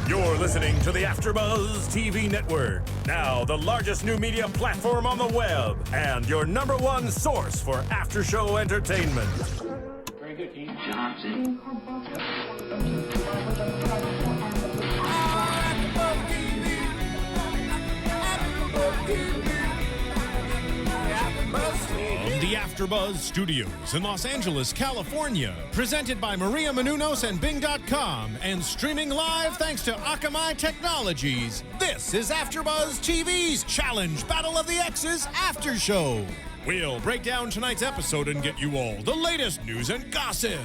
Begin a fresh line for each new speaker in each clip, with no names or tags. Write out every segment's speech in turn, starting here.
You're listening to the AFTERBUZZ TV network. Now, the largest new media platform on the web and your #1 source for after-show entertainment.
Very good, Dean Johnson.
From the AFTERBUZZ Studios in Los Angeles, California, presented by Maria Menounos and Bing.com, and streaming live thanks to Akamai Technologies. This is AFTERBUZZ TV's Challenge Battle of the Exes After Show. We'll break down tonight's episode and get you all the latest news and gossip.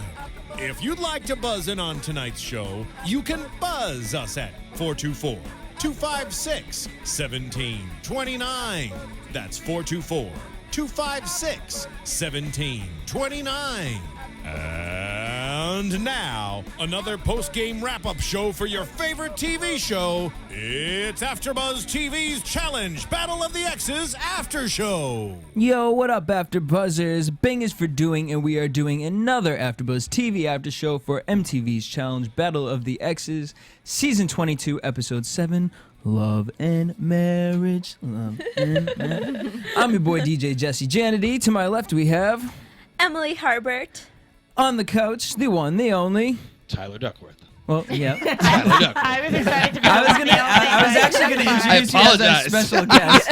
If you'd like to buzz in on tonight's show, you can buzz us at 424-256-1729. That's 424-256-1729. And now, another post-game wrap-up show for your favorite TV show. It's AFTERBUZZ TV's Challenge Battle of the Exes After Show.
Yo, what up, AfterBuzzers? Bing is for doing, and we are doing another AfterBuzz TV after show for MTV's Challenge Battle of the Exes, Season 22, Episode 7, Love and Marriage. Love and Marriage. I'm your boy, DJ Jesse Janedy. To my left, we have...
Emily Harbert.
On the couch, the one, the only...
Tyler Duckworth.
Well, yeah.
Tyler Duckworth.
I was excited to be
I was actually going to introduce you as our special guest.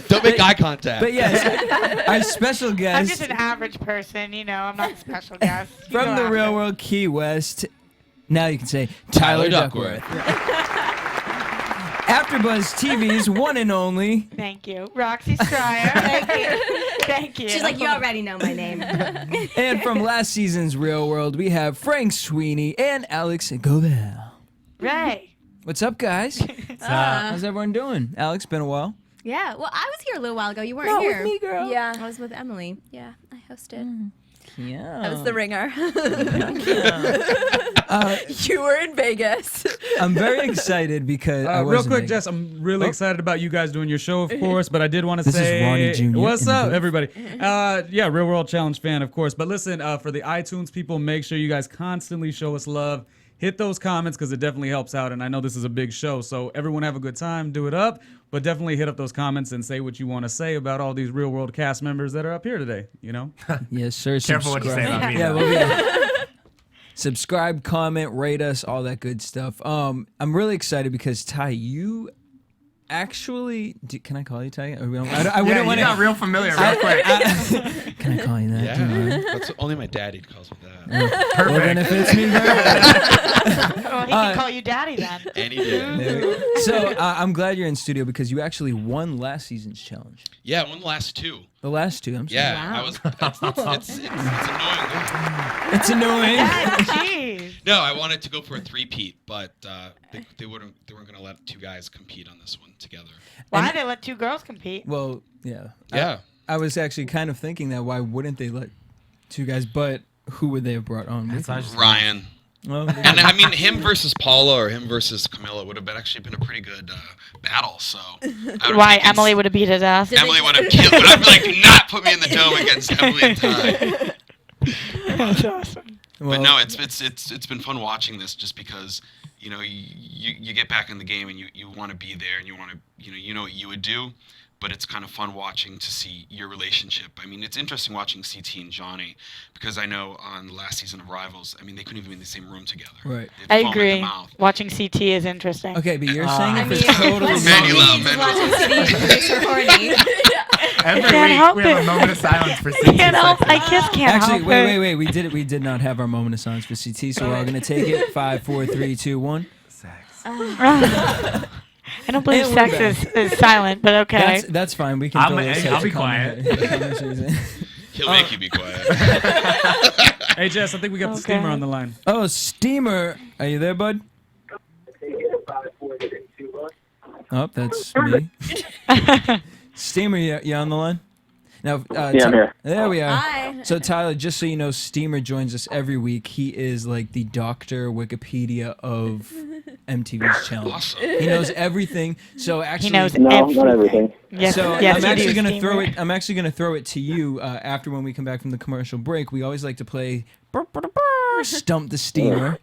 Don't make eye contact.
But yes, our special
I'm
guest
just an average person, you know. I'm not a special guest. You
from
go
the
after.
real world Key West. Now you can say Tyler Duckworth. AfterBuzz TV's one and only.
Thank you. Roxy Striar. Thank you. Thank you.
She's like, you already know my name.
And from last season's Real World, we have Frank Sweeney and Alex Govere.
Ray.
What's up, guys? How's everyone doing? Alex, been a while.
Yeah, well, I was here a little while ago. You weren't
Not
here.
with me, girl.
Yeah, I was with Emily. Yeah, I hosted.
Yeah.
I was the ringer.
You were in Vegas.
I'm very excited because
real quick, Jess, I'm really excited about you guys doing your show, of course, but I did want to say,
is Ronnie Jr.
what's
in the
up,
booth.
everybody? Yeah, Real World Challenge fan, of course, but listen, for the iTunes people, make sure you guys constantly show us love. Hit those comments because it definitely helps out, and I know this is a big show, so everyone have a good time, do it up, but definitely hit up those comments and say what you want to say about all these Real World cast members that are up here today, you know?
Yes, sir.
Careful what you say about me.
Yeah, well, yeah. Subscribe, comment, rate us, all that good stuff. I'm really excited because Ty, you actually can I call you Ty? I wouldn't
Yeah,
want
you got real familiar real quick.
Can I call you that? Do you mind?
That's only my daddy calls me that.
Well, then if it's me,
Well, he can call you daddy then.
And he did.
so I'm glad you're in studio because you actually won last season's challenge.
Yeah, I won the last two.
The last two, I'm sorry.
Yeah, I was. It's annoying.
It's annoying.
Yeah, jeez.
No, I wanted to go for a three-peat, but they weren't going to let two guys compete on this one together.
Why did they let two girls compete?
Well, yeah.
Yeah.
I was actually kind of thinking that why wouldn't they let two guys, but who would they have brought on? With them?
Ryan.
Well,
And I mean, him versus Paula or him versus Camilla would have actually been a pretty good battle. So
Why Emily would have beat his ass?
Emily would have killed. Would have like not put me in the dome against Emily and Ty.
That's awesome.
But no, it's been fun watching this just because you know you get back in the game and you want to be there and you want to you know what you would do. But it's kind of fun watching to see your relationship. I mean, it's interesting watching CT and Johnny because I know on the last season of Rivals, I mean, they couldn't even be in the same room together.
Right.
They'd
I
foam at the
agree.
mouth.
Watching CT is interesting.
okay, but you're saying
I
if
mean,
it's totally
Manny
wrong.
love,
horny.
Every
can't
week
help
we have
it.
a moment of silence for CT.
Can't help. I just can't
Actually,
help it.
wait. We did not have our moment of silence for CT, so we're all gonna take it. 5, 4, 3, 2, 1.
Sex.
I don't believe
And we're
sex is silent, but okay.
That's fine. We can.
I'll
throw those
be
types of
quiet.
commentaries in.
He'll make you be quiet.
Hey, Jess, I think we got the steamer on the line.
Oh, Steamer, are you there, bud? Oh, that's me. Steamer, you on the line? Now,
I'm here.
there we are.
Hi.
So, Tyler, just so you know, Steamer joins us every week. He is like the Dr. Wikipedia of MTV's challenge.
Awesome.
He knows everything. So actually,
He knows
No,
everything.
not everything.
Yes,
So
yes,
I'm
you
actually
do,
gonna throw
Steamer.
it. I'm actually gonna throw it to you after when we come back from the commercial break. We always like to play Stump the steamer.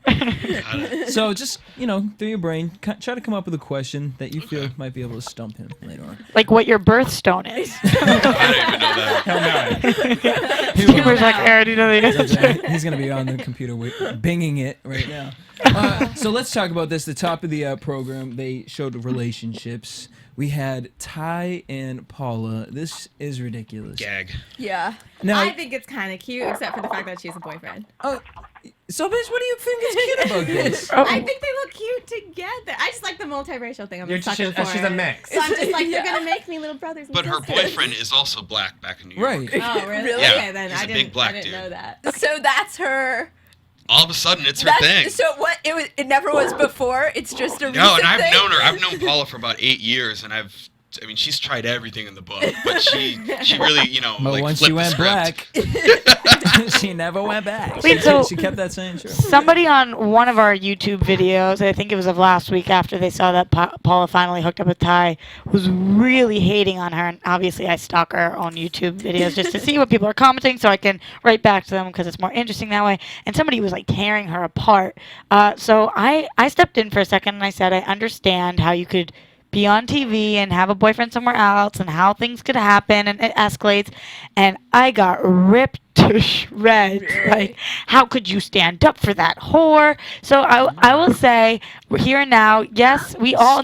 So just, through your brain, try to come up with a question that you feel might be able to stump him later on.
Like what your birthstone is.
I don't even know that.
Steamer's like, I already know the answer.
He's going to be on the computer binging it right now. So let's talk about this. The top of the program, they showed relationships. We had Ty and Paula. This is ridiculous.
Gag.
Yeah.
Now,
I think it's kind of cute, except for the fact that she's a boyfriend.
so bitch, what do you think is cute about this?
I think they look cute together. I just like the multiracial thing. I'm just sucking for
she's
it.
a mix.
So I'm just like, they're gonna make me little brothers and
But her
sisters.
boyfriend is also black back in New York.
Right.
Oh, really?
Yeah,
Okay, then
he's
I
a
didn't,
big black
I didn't
dude.
know that.
So that's her.
All of a sudden, it's her thing.
So what? It never was before. It's just a
No, and
recent
I've
thing?
known her. I've known Paula for about 8 years, and she's tried everything in the book, but she really,
But
like
once
flipped
she
the
went
script.
black, she never went back.
Wait, so-
she kept that same show.
Somebody on one of our YouTube videos, I think it was of last week after they saw that Paula finally hooked up with Ty, was really hating on her. And obviously I stalk her on YouTube videos just to see what people are commenting so I can write back to them because it's more interesting that way. And somebody was like tearing her apart. So I stepped in for a second and I said, I understand how you could be on TV and have a boyfriend somewhere else and how things could happen and it escalates. And I got ripped to shreds. Like, how could you stand up for that whore? So I will say, here and now, yes, we all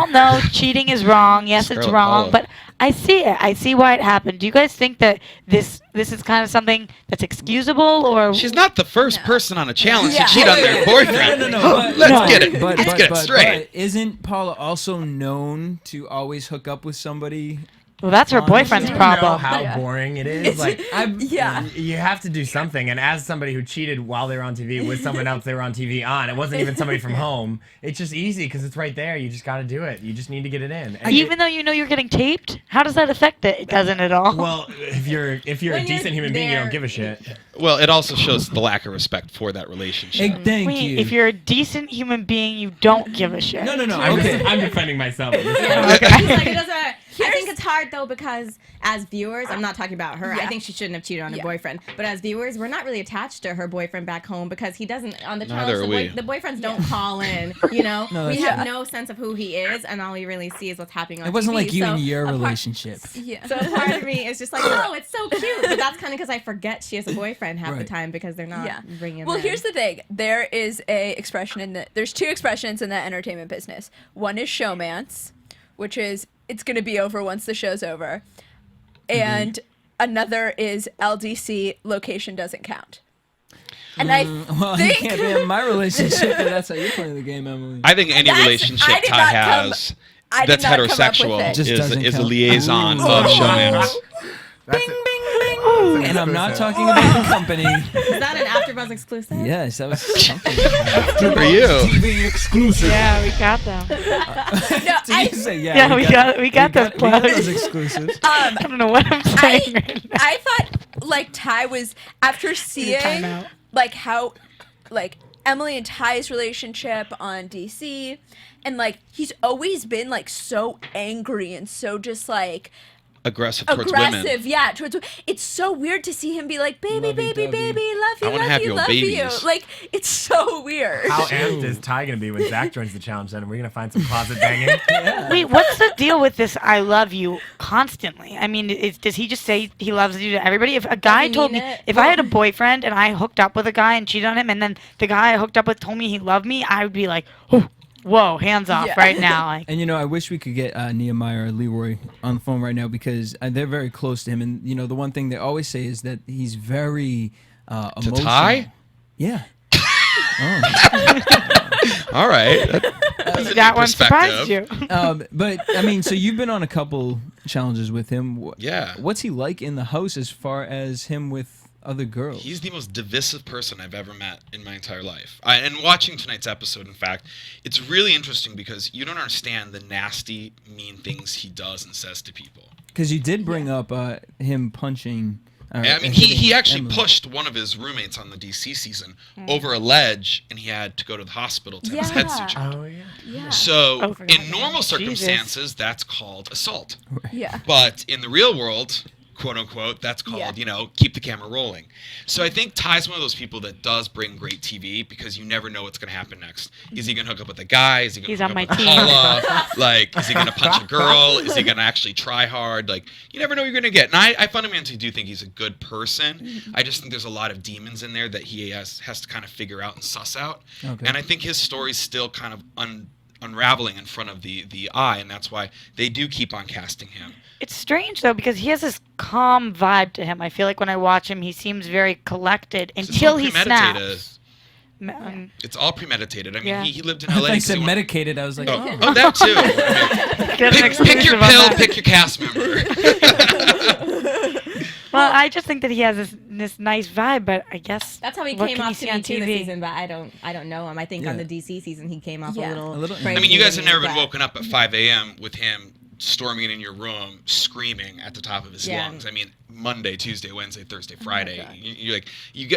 know cheating is wrong. Yes, it's
Scarlet
wrong,
Paula.
but I see it. I see why it happened. Do you guys think that this is kind of something that's excusable, or
She's not the first person on a challenge
Yeah.
to cheat on their boyfriend.
No.
Let's get it.
But,
Let's get it straight.
But isn't Paula also known to always hook up with somebody?
well, that's her boyfriend's
You know
problem.
how boring it is. Like,
Yeah.
you have to do something. And as somebody who cheated while they were on TV with someone else they were on TV on, it wasn't even somebody from home. It's just easy because it's right there. You just got to do it. You just need to get it in. And
Even though you know you're getting taped, how does that affect it? It doesn't at all.
well, if you're a
When you're
decent human being, you don't
there-
give a shit.
Well, it also shows the lack of respect for that relationship.
Thank
Wait,
you.
if you're a decent human being, you don't give a shit.
no.
I'm defending myself.
He's like, it doesn't matter. I think it's hard though because as viewers, I'm not talking about her. I think she shouldn't have cheated on her boyfriend. But as viewers, we're not really attached to her boyfriend back home because he doesn't on the
Neither
channel.
are we.
The boyfriends don't call in.
No,
we
that's
have no sense of who he is, and all we really see is what's happening on
It wasn't
TV.
like you
So
and your
a part-
relationship.
Yeah.
So part of me is just like, oh, it's so cute. But that's kind of because I forget she has a boyfriend half the
Right.
time because they're not bringing.
Well,
them.
here's the thing. There's two expressions in the entertainment business. One is showmance, which is it's going to be over once the show's over. And another is LDC, location doesn't count. And I
Well, you can't be in my relationship, but that's how you're playing the game, Emily.
I think any
That's-
relationship
I did
Ty
not come-
has
I did
that's
not come up with
heterosexual
it.
Just doesn't
is a
count.
liaison
Ooh.
of showmans.
That's
Bing,
it.
bing, bing.
And I'm not talking about the company.
is that an AfterBuzz exclusive?
Yes, that was something.
Good for you.
TV exclusive.
Yeah, we got them.
No,
Did you say
Yeah, we got those
we got
plugs.
those exclusives.
I don't know what I'm saying right now.
I thought like Ty was after seeing
timeout.
like how like Emily and Ty's relationship on DC and like he's always been like so angry and so just like
Aggressive towards women.
aggressive, yeah. It's so weird to see him be like, baby, baby,
Lovey-dovey.
baby, love you,
I wanna
love
have
you,
your
love
babies.
you. Like, it's so weird.
How amped is Ty going to be when Zach joins the challenge then? Are we going to find some closet banging?
Wait, what's the deal with this I love you constantly? I mean, does he just say he loves you to everybody? If a guy
he
told
mean
me,
it?
if I had a boyfriend and I hooked up with a guy and cheated on him, and then the guy I hooked up with told me he loved me, I would be like, oh, whoa, hands off
Yeah.
right now. Like,
And I wish we could get Nehemiah or Leroy on the phone right now because they're very close to him. And the one thing they always say is that he's very emotional.
To Ty?
Yeah.
All right. That's a
that
new
one surprised
perspective.
you.
But I mean, so you've been on a couple challenges with him.
Yeah.
What's he like in the house as far as him with other girls?
He's the most divisive person I've ever met in my entire life. And watching tonight's episode, in fact, it's really interesting because you don't understand the nasty, mean things he does and says to people.
Because you did bring up him punching.
I mean, he actually pushed one of his roommates on the DC season over a ledge, and he had to go to the hospital to have his head
Yeah.
sutured.
Oh, yeah.
Yeah.
So,
forgot
in
about
normal
that.
circumstances, that's called assault.
Yeah.
But in the real world, quote unquote. That's called, keep the camera rolling. So I think Ty's one of those people that does bring great TV because you never know what's going to happen next. Is he going to hook up with a guy? Is he going to hook up with Paula? Like, is he going to punch a girl? Is he going to actually try hard? Like, you never know what you're going to get. And I fundamentally do think he's a good person. I just think there's a lot of demons in there that he has to kind of figure out and suss out. Okay. And I think his story's still kind of unraveling in front of the eye, and that's why they do keep on casting him.
It's strange though because he has this calm vibe to him. I feel like when I watch him, he seems very collected until he snaps.
It's all premeditated. I mean, he lived in LA.
I said medicated. I was like,
oh that too. Pick your pill, pick your cast member.
Well, I just think that he has this nice vibe, but I guess
that's how he came off to me too this season. But I don't know him. I think on the DC season he came off a little.
I mean, you guys have never been woken up at 5 a.m. with him storming in your room, screaming at the top of his lungs. I mean, Monday, Tuesday, Wednesday, Thursday, Friday.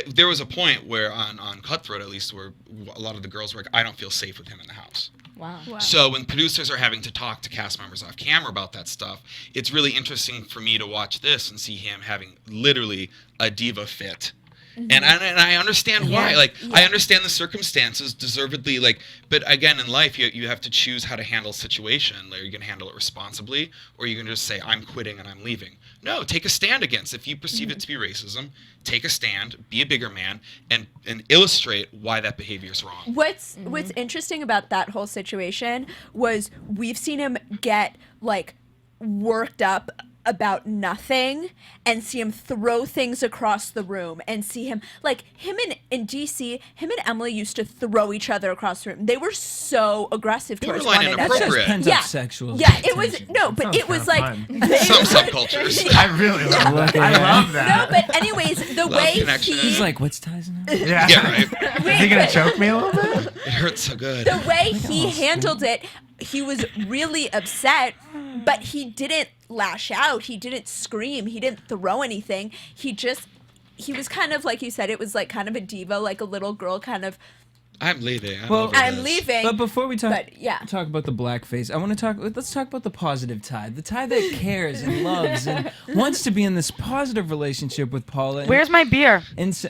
There was a point where on Cutthroat at least where a lot of the girls were like, I don't feel safe with him in the house.
Wow.
So when producers are having to talk to cast members off camera about that stuff, it's really interesting for me to watch this and see him having literally a diva fit. And I understand why. I understand the circumstances, deservedly. But again, in life, you have to choose how to handle a situation. Like, are you going to handle it responsibly, or are you going to just say, I'm quitting and I'm leaving? No, take a stand against. If you perceive it to be racism, take a stand, be a bigger man, and illustrate why that behavior is wrong.
What's interesting about that whole situation was we've seen him get worked up about nothing and see him throw things across the room and see him him in DC, him and Emily used to throw each other across the room. They were so aggressive towards one another.
That's just pent-up sexual.
Yeah, it was but it was like
some subcultures.
I really love that. I love that.
No, but anyways, the way
he's like, what's Ty's name?
Yeah,
right.
Is he gonna choke me a little bit?
It hurts so good.
The way he handled it, he was really upset, but he didn't lash out. He didn't scream. He didn't throw anything. He was kind of, like you said, it was like kind of a diva, like a little girl kind of.
I'm leaving.
I'm leaving.
But before we talk about the blackface, let's talk about the positive Ty. The Ty that cares and loves and wants to be in this positive relationship with Paula.
Where's my beer?
What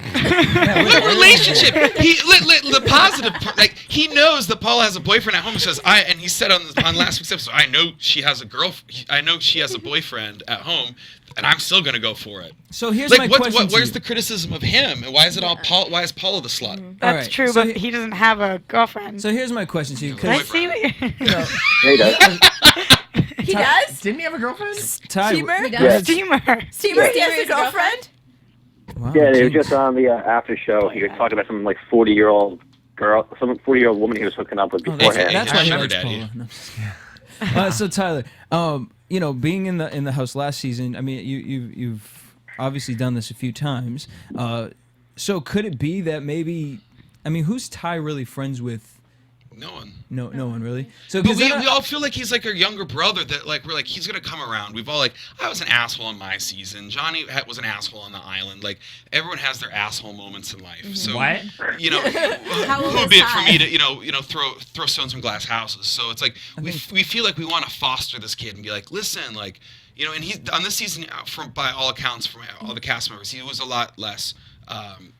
relationship? The positive part, he knows that Paula has a boyfriend at home. He says, and he said on last week's episode, I know she has a girlfriend. I know she has a boyfriend at home. And I'm still gonna go for it.
So here's my question.
Where's the criticism of him? And why is it all Paul? Why is Paula the slut?
That's true, but he doesn't have a girlfriend.
So here's my question to you.
Can I see it?
He does.
He does?
Didn't he have a girlfriend?
Steamer?
Yes.
Steamer,
he has a girlfriend?
Wow,
Yeah, they were just on the after show. He was talking about some 40-year-old girl, some 40-year-old woman he was hooking up with beforehand.
That's why he likes
Daddy.
Paula. No. So Tyler, being in the house last season, I mean, you've obviously done this a few times. So could it be that maybe, I mean, who's Ty really friends with?
No one.
No one really. So
but we all feel like he's like our younger brother. That we're like he's gonna come around. We've all I was an asshole on my season. Johnny was an asshole on the island. Everyone has their asshole moments in life. So
what?
Who would be it for me to throw stones from glass houses? So it's we feel like we want to foster this kid and be like, listen, and he on this season, by all accounts from all the cast members, he was a lot less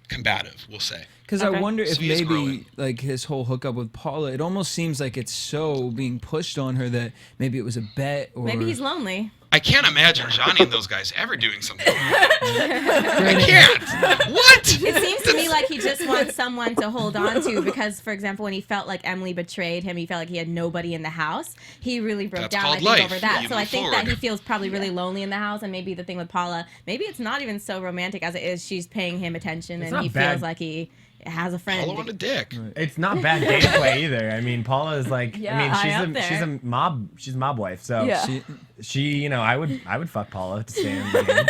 combative, we'll say.
Because I wonder if maybe his whole hookup with Paula, it almost seems like it's so being pushed on her that maybe it was a bet, or
maybe he's lonely.
I can't imagine Johnny and those guys ever doing something like that. I can't. What?
It seems to me like he just wants someone to hold on to because, for example, when he felt like Emily betrayed him, he felt like he had nobody in the house. He really broke down over that. So I think that he feels probably really lonely in the house. And maybe the thing with Paula, maybe it's not even so romantic as it is. She's paying him attention and he feels like he has a friend.
Paula on a dick.
Right. It's not bad gameplay either. I mean, Paula is she's a mob wife. So she I would fuck Paula to stay in the game.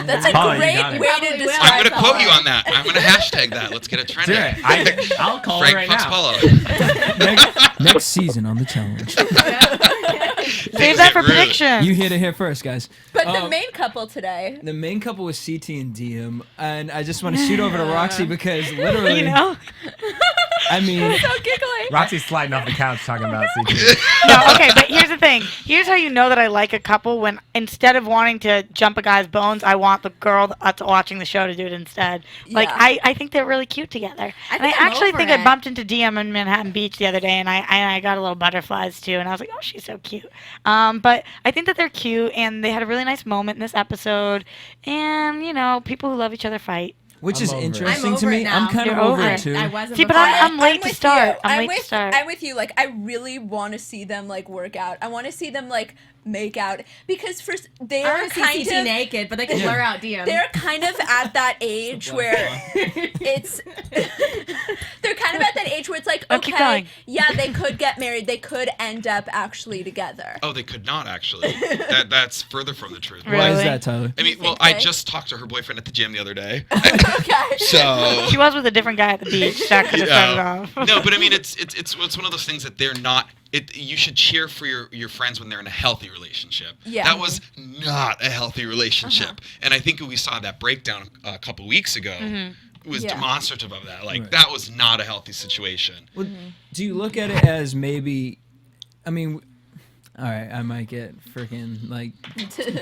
That's a great way to describe.
I'm gonna quote you on that. I'm gonna hashtag that. Let's get it trending.
I'll call her right now.
Paula.
next season on the challenge.
Save that for prediction.
You heard it here first, guys.
But the main couple today.
The main couple was CT and DM, and I just want to shoot over to Roxy because literally, I mean,
so giggly.
Roxy's sliding off the couch talking about CT.
No, okay, but here's the thing. Here's how you know that I like a couple when instead of wanting to jump a guy's bones, I want the girl that's watching the show to do it instead. Like,
Yeah.
I think they're really cute together. And I
think I'm
actually
over
think
it.
I bumped into DM in Manhattan Beach the other day, and I got a little butterflies too, and I was like, oh, she's so cute. But I think that they're cute, and they had a really nice moment in this episode. And, you know, people who love each other fight.
which
I'm
is
over it.
interesting
I'm
to
over
me.
it now.
I'm kind
You're
of over
over
it
it.
too.
I wasn't.
See, but
before.
I'm late to
with
start.
you.
I'm late to start.
I'm with you. Like, I really want to see them like work out. I want to see them like make out because first they
I
are
want to
kind
see CT
of
naked, but they can blur out DM.
they're kind of at that age where it's they're kind of at that age where it's like,
Oh, keep
okay,
going.
yeah, they could get married, they could end up actually together.
Oh, they could not actually. That's further from the truth.
Really?
Why is that, Tyler?
I mean, well,
think
I
they-
just talked to her boyfriend at the gym the other day.
Okay.
So
She was with a different guy at the beach. That could have started off.
no, but I mean, it's one of those things that they're not. You should cheer for your friends when they're in a healthy relationship.
Yeah.
That was not a healthy relationship, and I think we saw that breakdown a couple weeks ago. Was
Yeah.
demonstrative of that. Like
Right.
that was not a healthy situation.
Well, do you look at it as maybe? I mean, all right, I might get freaking like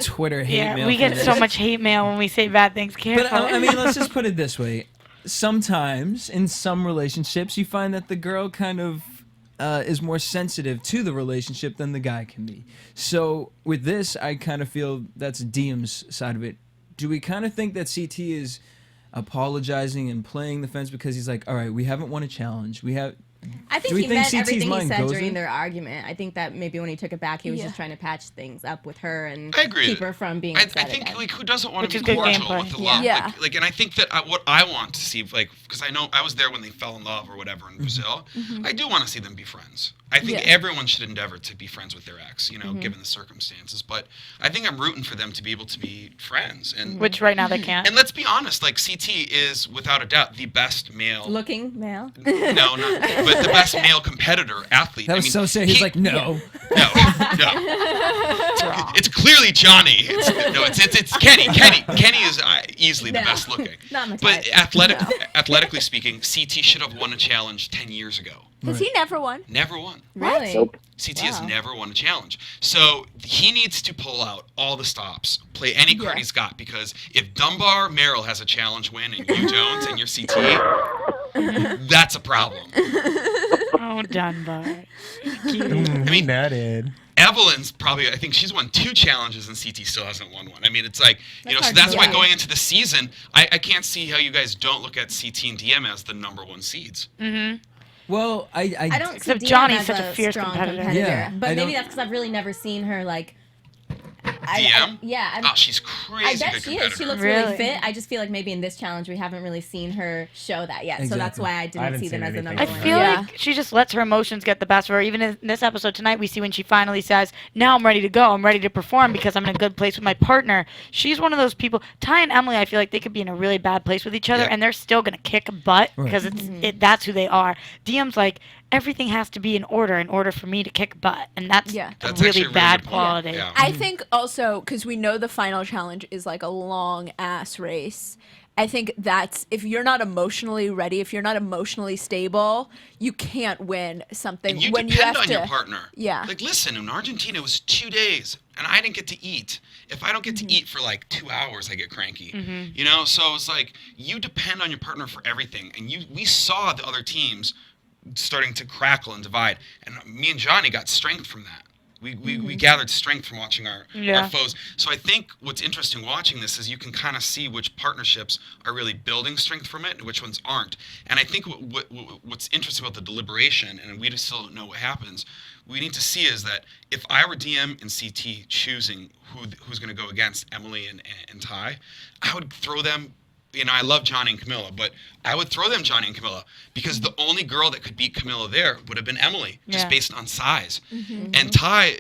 Twitter hate
Yeah,
mail.
we
for
get so
this.
much hate mail when we say bad things. Careful.
But I mean, let's just put it this way: sometimes in some relationships, you find that the girl kind of is more sensitive to the relationship than the guy can be. So with this, I kind of feel that's Diem's side of it. Do we kind of think that CT is apologizing and playing the fence because he's like, all right, we haven't won a challenge.
I think
Do we
he
think
meant
CT's
everything he
mind
said
goes
during
in?
their argument. I think that maybe when he took it back, he was
Yeah.
just trying to patch things up with her and
I agree.
keep her from being
I
upset
think
again.
like who doesn't want
Which
to
is
be
good
cordial
gameplay.
with the
Yeah.
love?
Yeah.
Like, and I think that what I want to see, like, because I know I was there when they fell in love or whatever in Brazil. I do want to see them be friends. I think
Yeah.
everyone should endeavor to be friends with their ex, given the circumstances. But I think I'm rooting for them to be able to be friends. And
Which right now they can't.
and let's be honest, like CT is without a doubt the best male.
Looking male.
No, not, but the best male competitor athlete.
That was so sad. He's like, no.
No. It's clearly Johnny. It's Kenny. Kenny is easily the
No.
best looking.
Not my
But
type.
athletically speaking, CT should have won a challenge 10 years ago.
Has he never won?
Never won.
Really?
Nope.
CT has never won a challenge. So he needs to pull out all the stops, play any card he's got, because if Dunbar Merrill has a challenge win and you don't and you're CT, that's a problem.
Oh, Dunbar.
I mean,
Nutted.
Evelyn's probably, I think she's won 2 challenges and CT still hasn't won one. I mean, it's like, so
hard to
that's why
believe.
going into the season, I can't see how you guys don't look at CT and DM as the number 1 seeds.
Well,
I don't see
Except
DM
Johnny's
as
such a fierce
strong
competitor.
Yeah,
but
I
maybe
don't-
that's because I've really never seen her like.
DM?
Yeah.
Oh, she's
I
crazy
bet
good
she
competitor.
is. She looks
Really?
really fit. I just feel like maybe in this challenge we haven't really seen her show that yet. So that's
Exactly.
why I
I
didn't
haven't
see them
seen
as the
anything
number
I
like
one.
feel
Yeah.
like she just lets her emotions get the best of her. Even in this episode tonight, we see when she finally says, now I'm ready to go. I'm ready to perform because I'm in a good place with my partner. She's one of those people. Ty and Emily, I feel like they could be in a really bad place with each other,
Yeah.
and they're still going to kick butt
Right.
because that's who they are. DM's like, everything has to be in order for me to kick butt. And that's
Yeah.
a
That's
really
actually a really
bad
good point.
quality.
Yeah.
I think also because we know the final challenge is like a long ass race. I think that's if you're not emotionally ready, if you're not emotionally stable, you can't win something
And you
when you
depend
have
on
to.
your partner.
Yeah.
Like, listen, in Argentina, it was 2 days, and I didn't get to eat. If I don't get to eat for like 2 hours, I get cranky. So it's like you depend on your partner for everything. And we saw the other teams starting to crackle and divide, and me and Johnny got strength from that. We gathered strength from watching our foes. So I think what's interesting watching this is you can kind of see which partnerships are really building strength from it and which ones aren't. And I think what's interesting about the deliberation, and we just still don't know what happens, we need to see is that if I were DM and CT choosing who's going to go against Emily and Ty, I would throw them. I love Johnny and Camilla, but I would throw them Johnny and Camilla because the only girl that could beat Camilla there would have been Emily, just based on size. And Ty,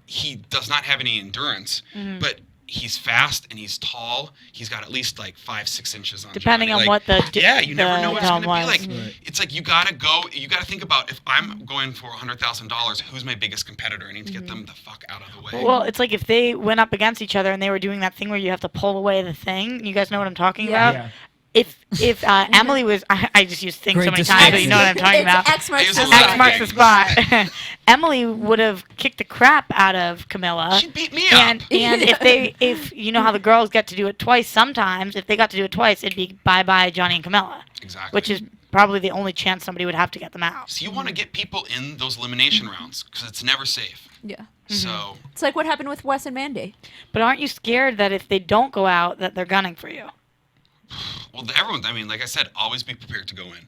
he does not have any endurance, but he's fast and he's tall. He's got at least like 5-6 inches on
Depending
Johnny.
on
Like,
what the
you never know what it's
film
going to
was.
be like. It's like you got to think about if I'm going for $100,000, who's my biggest competitor? I need to get them the fuck out of the way.
Well, it's like if they went up against each other and they were doing that thing where you have to pull away the thing. You guys know what I'm talking
Yeah.
about? if Emily was, I just used things so
Great
many times, so you know what I'm talking about.
X marks the
X
spot.
Marks the spot. Emily would have kicked the crap out of Camilla.
She beat me up.
And if you know how the girls get to do it twice sometimes, if they got to do it twice, it'd be bye-bye Johnny and Camilla.
Exactly.
Which is probably the only chance somebody would have to get them out.
So you want to get people in those elimination rounds because it's never safe.
Yeah.
So
It's like what happened with Wes and Mandy.
But aren't you scared that if they don't go out, that they're gunning for you?
well, everyone. I mean, like I said, always be prepared to go in.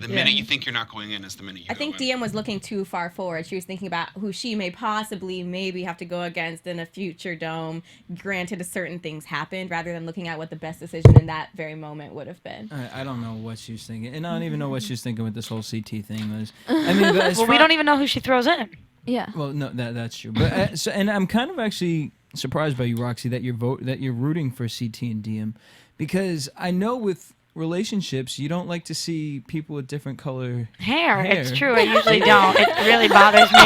The minute you think you're not going in is the minute you
I
go
think
in.
DM was looking too far forward. She was thinking about who she may possibly maybe have to go against in a future dome, granted certain things happened, rather than looking at what the best decision in that very moment would have been.
I don't know what she was thinking, and I don't even know what she was thinking with this whole CT thing. I mean, but
Well, we don't even know who she throws in.
Yeah.
Well, no, that's true. But and I'm kind of actually surprised by you, Roxy, that you're rooting for CT and DM, because I know with relationships you don't like to see people with different color
Hair. It's true. I usually don't. It really bothers me.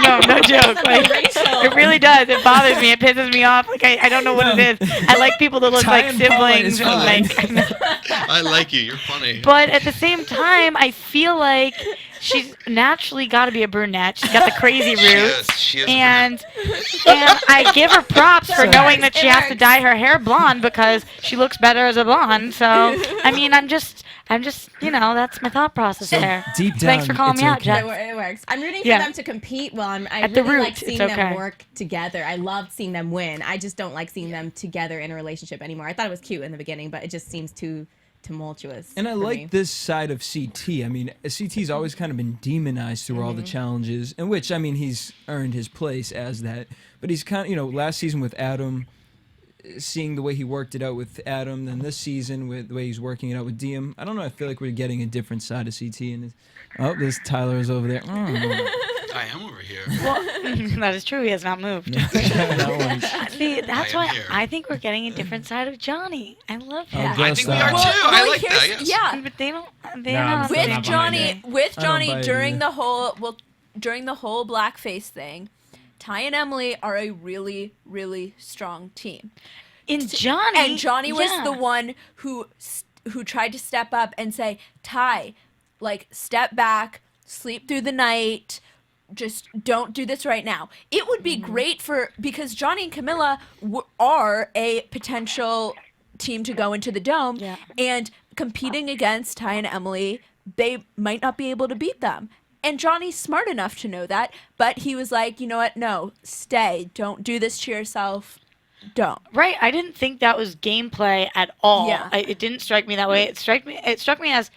No joke. Like, it really does. It bothers me. It pisses me off. Like I don't know what it is. I like people that look
Ty
like
and Paula
siblings.
is
And, like,
I like you. You're funny.
but at the same time, I feel like she's naturally got to be a brunette. She's got the crazy roots.
She is a
and I give her props for knowing that she has to dye her hair blonde because she looks better as a blonde. So I mean, I'm just that's my thought process there.
Deep down,
Thanks for calling
it's
me out,
okay.
Jess.
It works. I'm rooting for
Yeah.
them to compete. Well, I
At the
really
root,
like seeing
it's
them
okay.
work together. I loved seeing them win. I just don't like seeing them together in a relationship anymore. I thought it was cute in the beginning, but it just seems too tumultuous.
And I
for
like
me.
this side of CT. I mean, CT's always kind of been demonized through all the challenges, in which, I mean, he's earned his place as that. But he's kind of, last season with Adam, seeing the way he worked it out with Adam, then this season with the way he's working it out with DM. I don't know, I feel like we're getting a different side of CT. And this Tyler is over there.
I am over here.
Well, that is true. He has not moved. See, that's
I am
why
here.
I think we're getting a different side of Johnny. I love him.
I think we are too. I like that. Yes.
Yeah.
But they don't. They
No, I'm
don't.
still
With
not behind
Johnny,
it.
with
I don't buy
Johnny
it
during
either.
during the whole blackface thing, Ty and Emily are a really, really strong team.
In Johnny.
And Johnny was
yeah.
the one who tried to step up and say, Ty, like, step back, sleep through the night, just don't do this right now. It would be great because Johnny and Camilla are a potential team to go into the dome,
Yeah.
and competing against Ty and Emily, they might not be able to beat them. And Johnny's smart enough to know that, but he was like, you know what? No, stay. Don't do this to yourself. Don't.
Right. I didn't think that was gameplay at all.
Yeah.
It didn't strike me that way. It struck me as,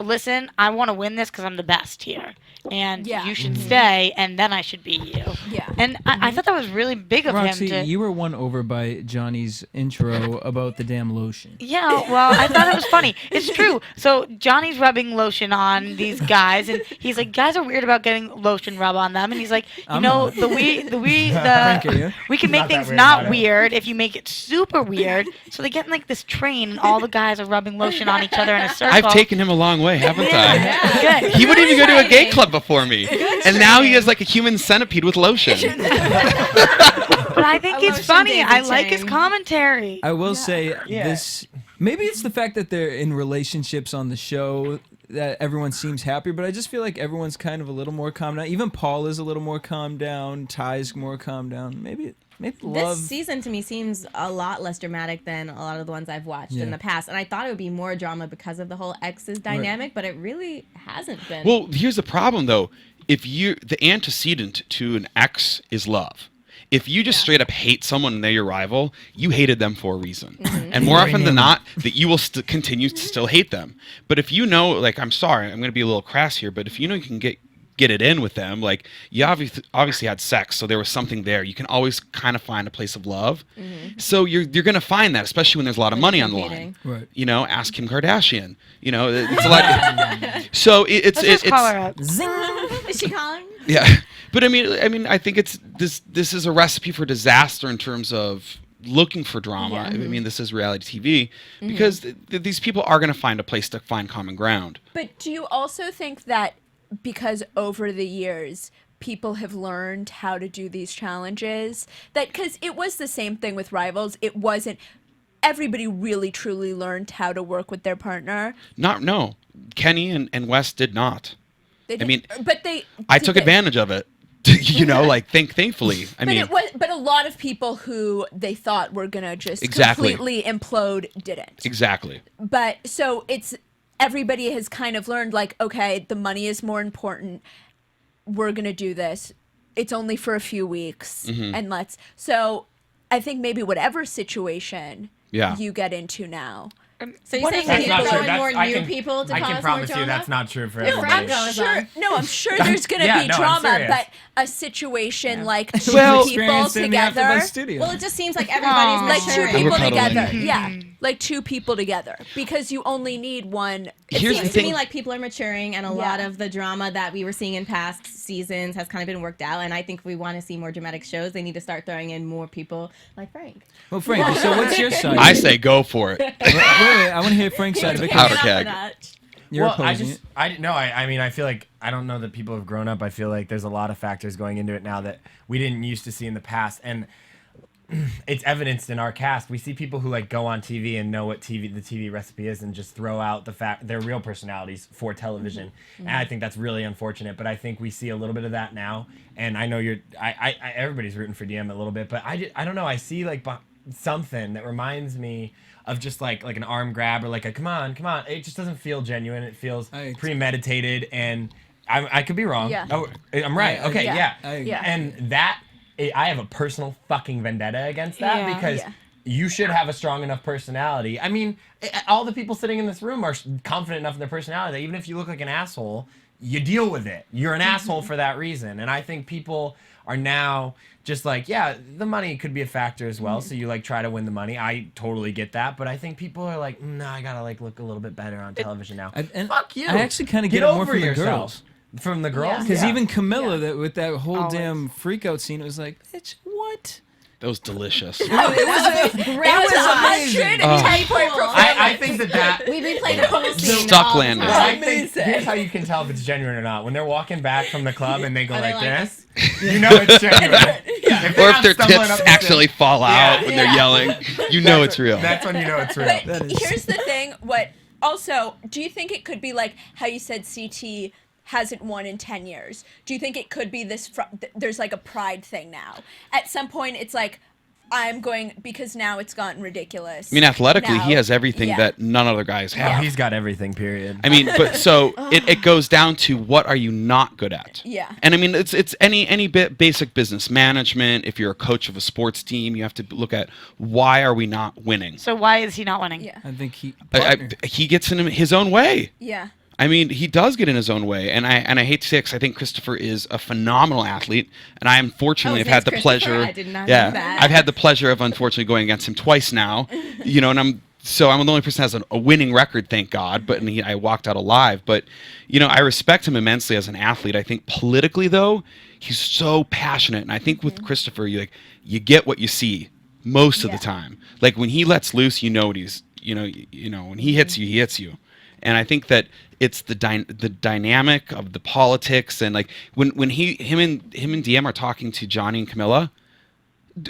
listen, I want to win this because I'm the best here. And
Yeah.
you should stay, and then I should be you.
Yeah.
And I thought that was really big of
Roxy,
him to...
you were won over by Johnny's intro about the damn lotion.
Yeah, well, I thought it was funny. It's true. So Johnny's rubbing lotion on these guys, and he's like, guys are weird about getting lotion rub on them. And he's like,
I'm not.
we
Frank, are you?
can make
Not that
things
weird
not
about it.
weird if you make it super weird. So they get in like this train, and all the guys are rubbing lotion on each other in a circle.
I've taken him a long way, haven't I?
Yeah, good.
He wouldn't even go to a gay club before me. And now he has like a human centipede with lotion.
But I think
A
it's
lotion
funny.
daisy
I like his
chain.
commentary.
I will say this. Maybe it's the fact that they're in relationships on the show that everyone seems happier, but I just feel like everyone's kind of a little more calmed down. Even Paul is a little more calmed down. Ty's more calmed down. Maybe love.
This season to me seems a lot less dramatic than a lot of the ones I've watched
Yeah.
in the past, and I thought it would be more drama because of the whole exes dynamic, but it really hasn't been.
Well, here's the problem though. If the antecedent to an ex is love. If you just straight up hate someone and they're your rival, you hated them for a reason. And more often than not, that you will continue to still hate them. But if you know, like, I'm sorry, I'm going to be a little crass here, but if you know you can get it in with them, like, you obviously had sex, so there was something there. You can always kind of find a place of love. So you're going to find that, espally when there's a lot of money on the line.
Right.
Ask Kim Kardashian. It's a lot. So it's
Let's just call her out.
Is she calling?
yeah, but I mean, I think it's this is a recipe for disaster in terms of looking for drama. I mean, this is reality TV because these people are going to find a place to find common ground.
But do you also think that because over the years people have learned how to do these challenges, that because it was the same thing with Rivals, it wasn't everybody really truly learned how to work with their partner.
No. Kenny and Wes did not.
They did,
I mean,
but
I took advantage of it. Like thankfully.
But a lot of people who they thought were gonna just completely implode didn't.
Exactly.
But so everybody has kind of learned, like, okay, the money is more important. We're gonna do this. It's only for a few weeks, and so I think maybe whatever situation you get into now.
So you're saying you need to throw in more new people to cause more drama?
I can promise you that's not true for everybody.
I'm sure there's going to be drama, but a situation like two people together.
Well, it just seems like everybody's
like 2 people together. Yeah, like 2 people together, because you only need one.
It seems to me like people are maturing, and a lot of the drama that we were seeing in past seasons has kind of been worked out. And I think if we want to see more dramatic shows, they need to start throwing in more people like Frank.
Well, Frank, so what's your side?
I say go for it.
Wait, I want to hear Frank's side of it.
Powder keg.
You're opposing it.
I mean, I feel like, I don't know that people have grown up. I feel like there's a lot of factors going into it now that we didn't used to see in the past. And it's evidenced in our cast. We see people who like go on TV and know what the TV recipe is and just throw out their real personalities for television. And I think that's really unfortunate. But I think we see a little bit of that now. And I know everybody's rooting for DM a little bit, but I don't know. I see like something that reminds me of just like an arm grab or like a come on. It just doesn't feel genuine. It feels premeditated, and I could be wrong.
Yeah.
Oh, I'm right. Okay, yeah.
Yeah.
And that I have a personal fucking vendetta against that because you should have a strong enough personality. I mean, all the people sitting in this room are confident enough in their personality that even if you look like an asshole, you deal with it. You're an asshole for that reason. And I think people are now just like, yeah, the money could be a factor as well. So you like try to win the money. I totally get that. But I think people are like, no, I gotta like look a little bit better on television now.
And
fuck you.
I actually kind of get it more from the
yourself.
girls.
From the girls?
Because even Camilla, with that whole damn freakout scene, it was like, bitch, what?
That was delicious.
It was amazing.
I think that
we replayed the whole scene.
Stuck landing.
I think here's how you can tell if it's genuine or not. When they're walking back from the club and they go like this, you know it's genuine.
Or if their tits actually fall out when they're yelling, you know it's real.
That's when you know it's real.
But here's the thing. Also, do you think it could be like how you said CT hasn't won in 10 years? Do you think it could be there's like a pride thing now? At some point, it's like, I'm going, because now it's gotten ridiculous.
I mean, athletically, he has everything that none other guys have.
Oh, he's got everything, period.
I mean, but so it goes down to what are you not good at?
Yeah.
And I mean, it's any basic business management. If you're a coach of a sports team, you have to look at why are we not winning?
So why is he not winning?
Yeah.
I think
he gets in his own way.
Yeah.
I mean, he does get in his own way, and I hate to say it because I think Christopher is a phenomenal athlete, and I unfortunately have had the pleasure.
I did not know that.
I've had the pleasure of unfortunately going against him twice now, and I'm the only person that has a winning record, thank God. But I walked out alive. But I respect him immensely as an athlete. I think politically though, he's so passionate, and I think with Christopher, you get what you see most of the time. Like when he lets loose, what he's when he hits you, he hits you. And I think that it's the dynamic of the politics, and like when him and DM are talking to Johnny and Camilla,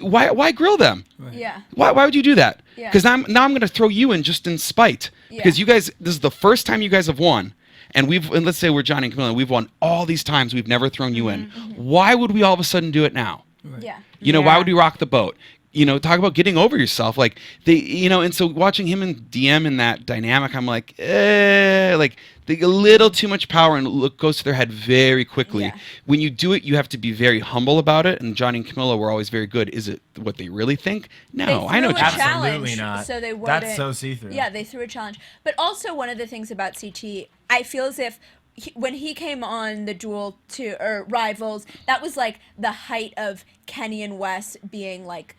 why grill them?
Right. Yeah.
Why would you do that?
Yeah.
Because I'm going to throw you in just in spite.
Yeah.
Because you guys, this is the first time you guys have won, and let's say we're Johnny and Camilla, and we've won all these times, we've never thrown you in. Why would we all of a sudden do it now?
Right. Yeah.
Why would we rock the boat? Talk about getting over yourself. Like and so watching him and DM in that dynamic, I'm like, they get a little too much power and goes to their head very quickly.
Yeah.
When you do it, you have to be very humble about it. And Johnny and Camilla were always very good. Is it what they really think? No, I know.
Absolutely not.
So they
That's so see-through.
Yeah, they threw a challenge. But also one of the things about CT, I feel as if when he came on the Duel or Rivals, that was like the height of Kenny and Wes being like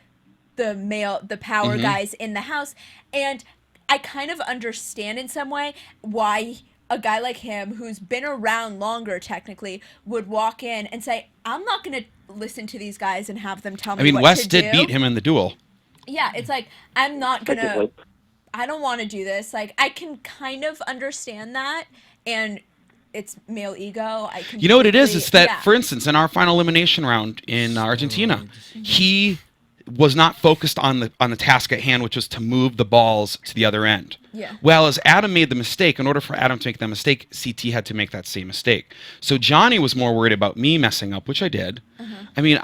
the power guys in the house. And I kind of understand in some way why a guy like him, who's been around longer technically, would walk in and say, I'm not going to listen to these guys and have them tell me what
Wes
to do.
did beat him in the duel.
Yeah, it's like, I'm not going to, I don't want to do this. Like, I can kind of understand that, and it's male ego.
You know what it is? It's that, for instance, in our final elimination round in Argentina, he was not focused on the task at hand, which was to move the balls to the other end.
Yeah.
Well, as Adam made the mistake, in order for Adam to make that mistake, CT had to make that same mistake. So Johnny was more worried about me messing up, which I did. I mean,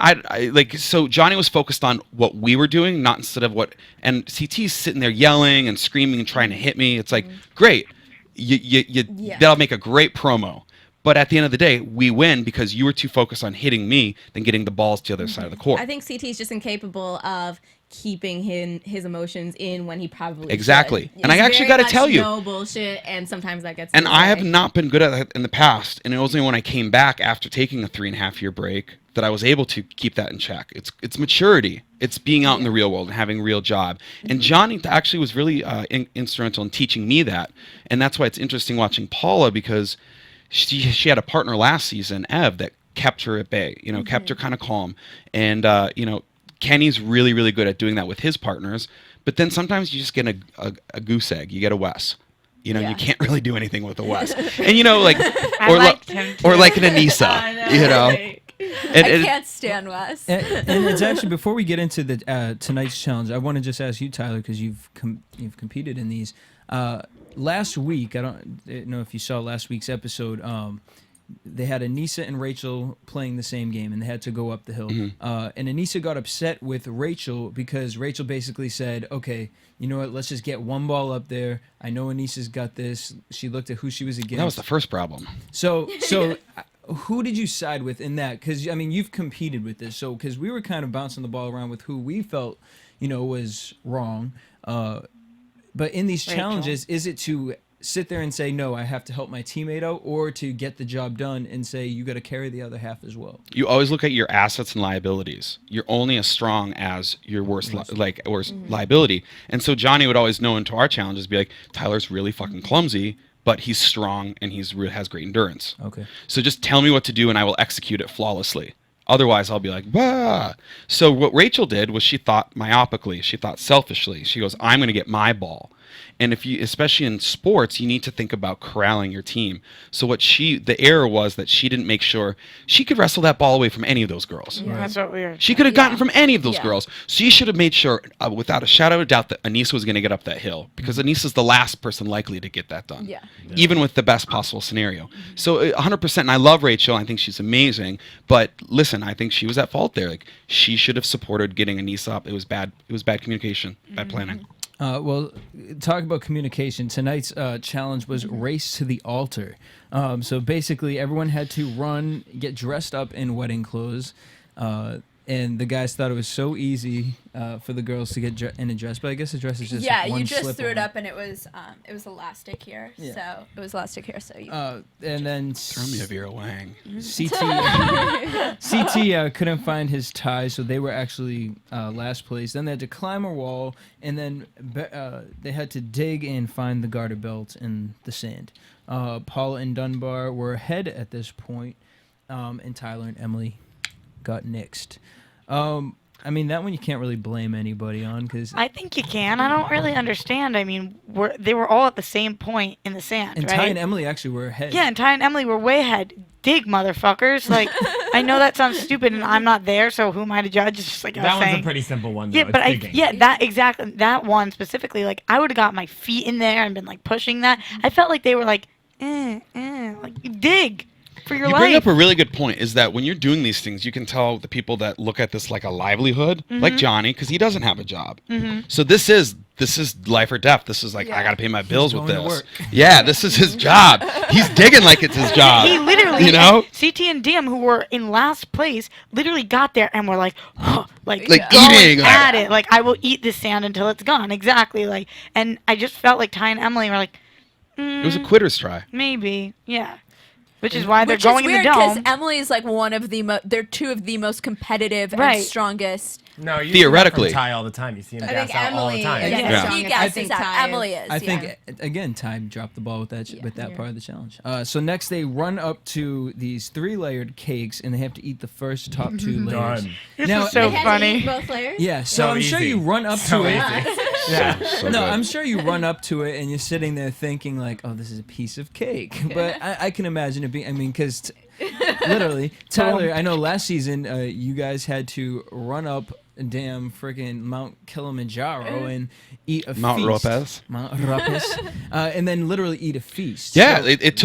so Johnny was focused on what we were doing, not instead of what. And CT's sitting there yelling and screaming and trying to hit me. It's like, great, that'll make a great promo. But at the end of the day, we win because you were too focused on hitting me than getting the balls to the other side of the court.
I think CT is just incapable of keeping his emotions in when he probably
exactly.
should.
And I actually got to tell you,
no bullshit, and sometimes that gets.
And I have not been good at that in the past. And it was only when I came back after taking a 3.5-year break that I was able to keep that in check. It's maturity. It's being out in the real world and having a real job. And Johnny actually was really instrumental in teaching me that. And that's why it's interesting watching Paula, because she had a partner last season, Ev, that kept her at bay, kept her kind of calm. And, Kenny's really, really good at doing that with his partners. But then sometimes you just get a goose egg. You get a Wes. You can't really do anything with a Wes. And, like, or like an Anissa,
I can't stand Wes.
And it's actually, before we get into the tonight's challenge, I want to just ask you, Tyler, because you've competed in these. Last week, I don't know if you saw last week's episode, they had Anissa and Rachel playing the same game, and they had to go up the hill. And Anissa got upset with Rachel because Rachel basically said, okay, you know what, let's just get one ball up there. I know Anissa's got this. She looked at who she was against.
That was the first problem.
So who did you side with in that? Because, I mean, you've competed with this. So, because we were kind of bouncing the ball around with who we felt, was wrong. But in these challenges, is it to sit there and say, no, I have to help my teammate out, or to get the job done and say, you got to carry the other half as well?
You always look at your assets and liabilities. You're only as strong as your worst liability. And so Johnny would always know into our challenges, be like, Tyler's really fucking clumsy, but he's strong and has great endurance.
Okay.
So just tell me what to do and I will execute it flawlessly. Otherwise, I'll be like, bah. So what Rachel did was she thought myopically. She thought selfishly. She goes, I'm going to get my ball. And especially in sports, you need to think about corralling your team. So the error was that she didn't make sure she could wrestle that ball away from any of those girls.
Yeah, that's what we were.
She could have gotten from any of those girls. So she should have made sure, without a shadow of a doubt, that Anissa was going to get up that hill, because Anissa's the last person likely to get that done. Even with the best possible scenario. So 100%, and I love Rachel. I think she's amazing. But listen, I think she was at fault there. Like, she should have supported getting Anissa up. It was bad. It was bad communication, bad planning.
Well, talk about communication. Tonight's challenge was Race to the Altar. So basically, everyone had to get dressed up in wedding clothes. And the guys thought it was so easy for the girls to get in a dress, but I guess a dress is just one
you just
slip
threw it
on.
up, and it was elastic here. Yeah. So it was elastic here. So you.
And then
throw me a Vera Wang.
CT couldn't find his tie, so they were actually last place. Then they had to climb a wall, and then they had to dig and find the garter belt in the sand. Paula and Dunbar were ahead at this point, and Tyler and Emily got nixed. I mean, that one you can't really blame anybody on, because
I think you can. I don't really understand. I mean, they were all at the same point in the sand,
and
right?
Ty and Emily actually were ahead.
Yeah, and Ty and Emily were way ahead. Dig, motherfuckers! Like, I know that sounds stupid, and I'm not there, so who am I to judge? It's just like
that one's a pretty simple one, though.
Yeah, but that one specifically, like, I would have got my feet in there and been like pushing that. I felt like they were like, like, you dig. For your
you
life.
bring up a really good point, is that when you're doing these things, you can tell the people that look at this like a livelihood, like Johnny, because he doesn't have a job. So this is life or death. This is like, I got to pay my bills with this. Yeah, this is his job. He's digging like it's his job.
He literally, CT and Dim, who were in last place, literally got there and were like, like
eating
at it. Like, I will eat this sand until it's gone. Exactly. Like, and I just felt like Ty and Emily were like,
it was a quitter's try.
Maybe, yeah. Which is why they're going in the dome.
Because Emily is like one of they're two of the most competitive and strongest.
No, you
theoretically.
See that from Ty all the time. You see him gas out all the time.
He gasses out. Emily is.
I think again, Ty dropped the ball with that part of the challenge. So next they run up to these 3-layered cakes, and they have to eat the first top 2 layers.
This is so funny.
Eat both layers?
Yeah, so I'm sure you run up to it.
So
no,
good.
I'm sure you run up to it and you're sitting there thinking like, oh, this is a piece of cake. But I can imagine it being, I mean, because literally, Tyler, I know last season you guys had to run up damn freaking Mount Kilimanjaro and eat a
Mount
feast. Mount Ropes. And then literally eat a feast.
Yeah,
So-
it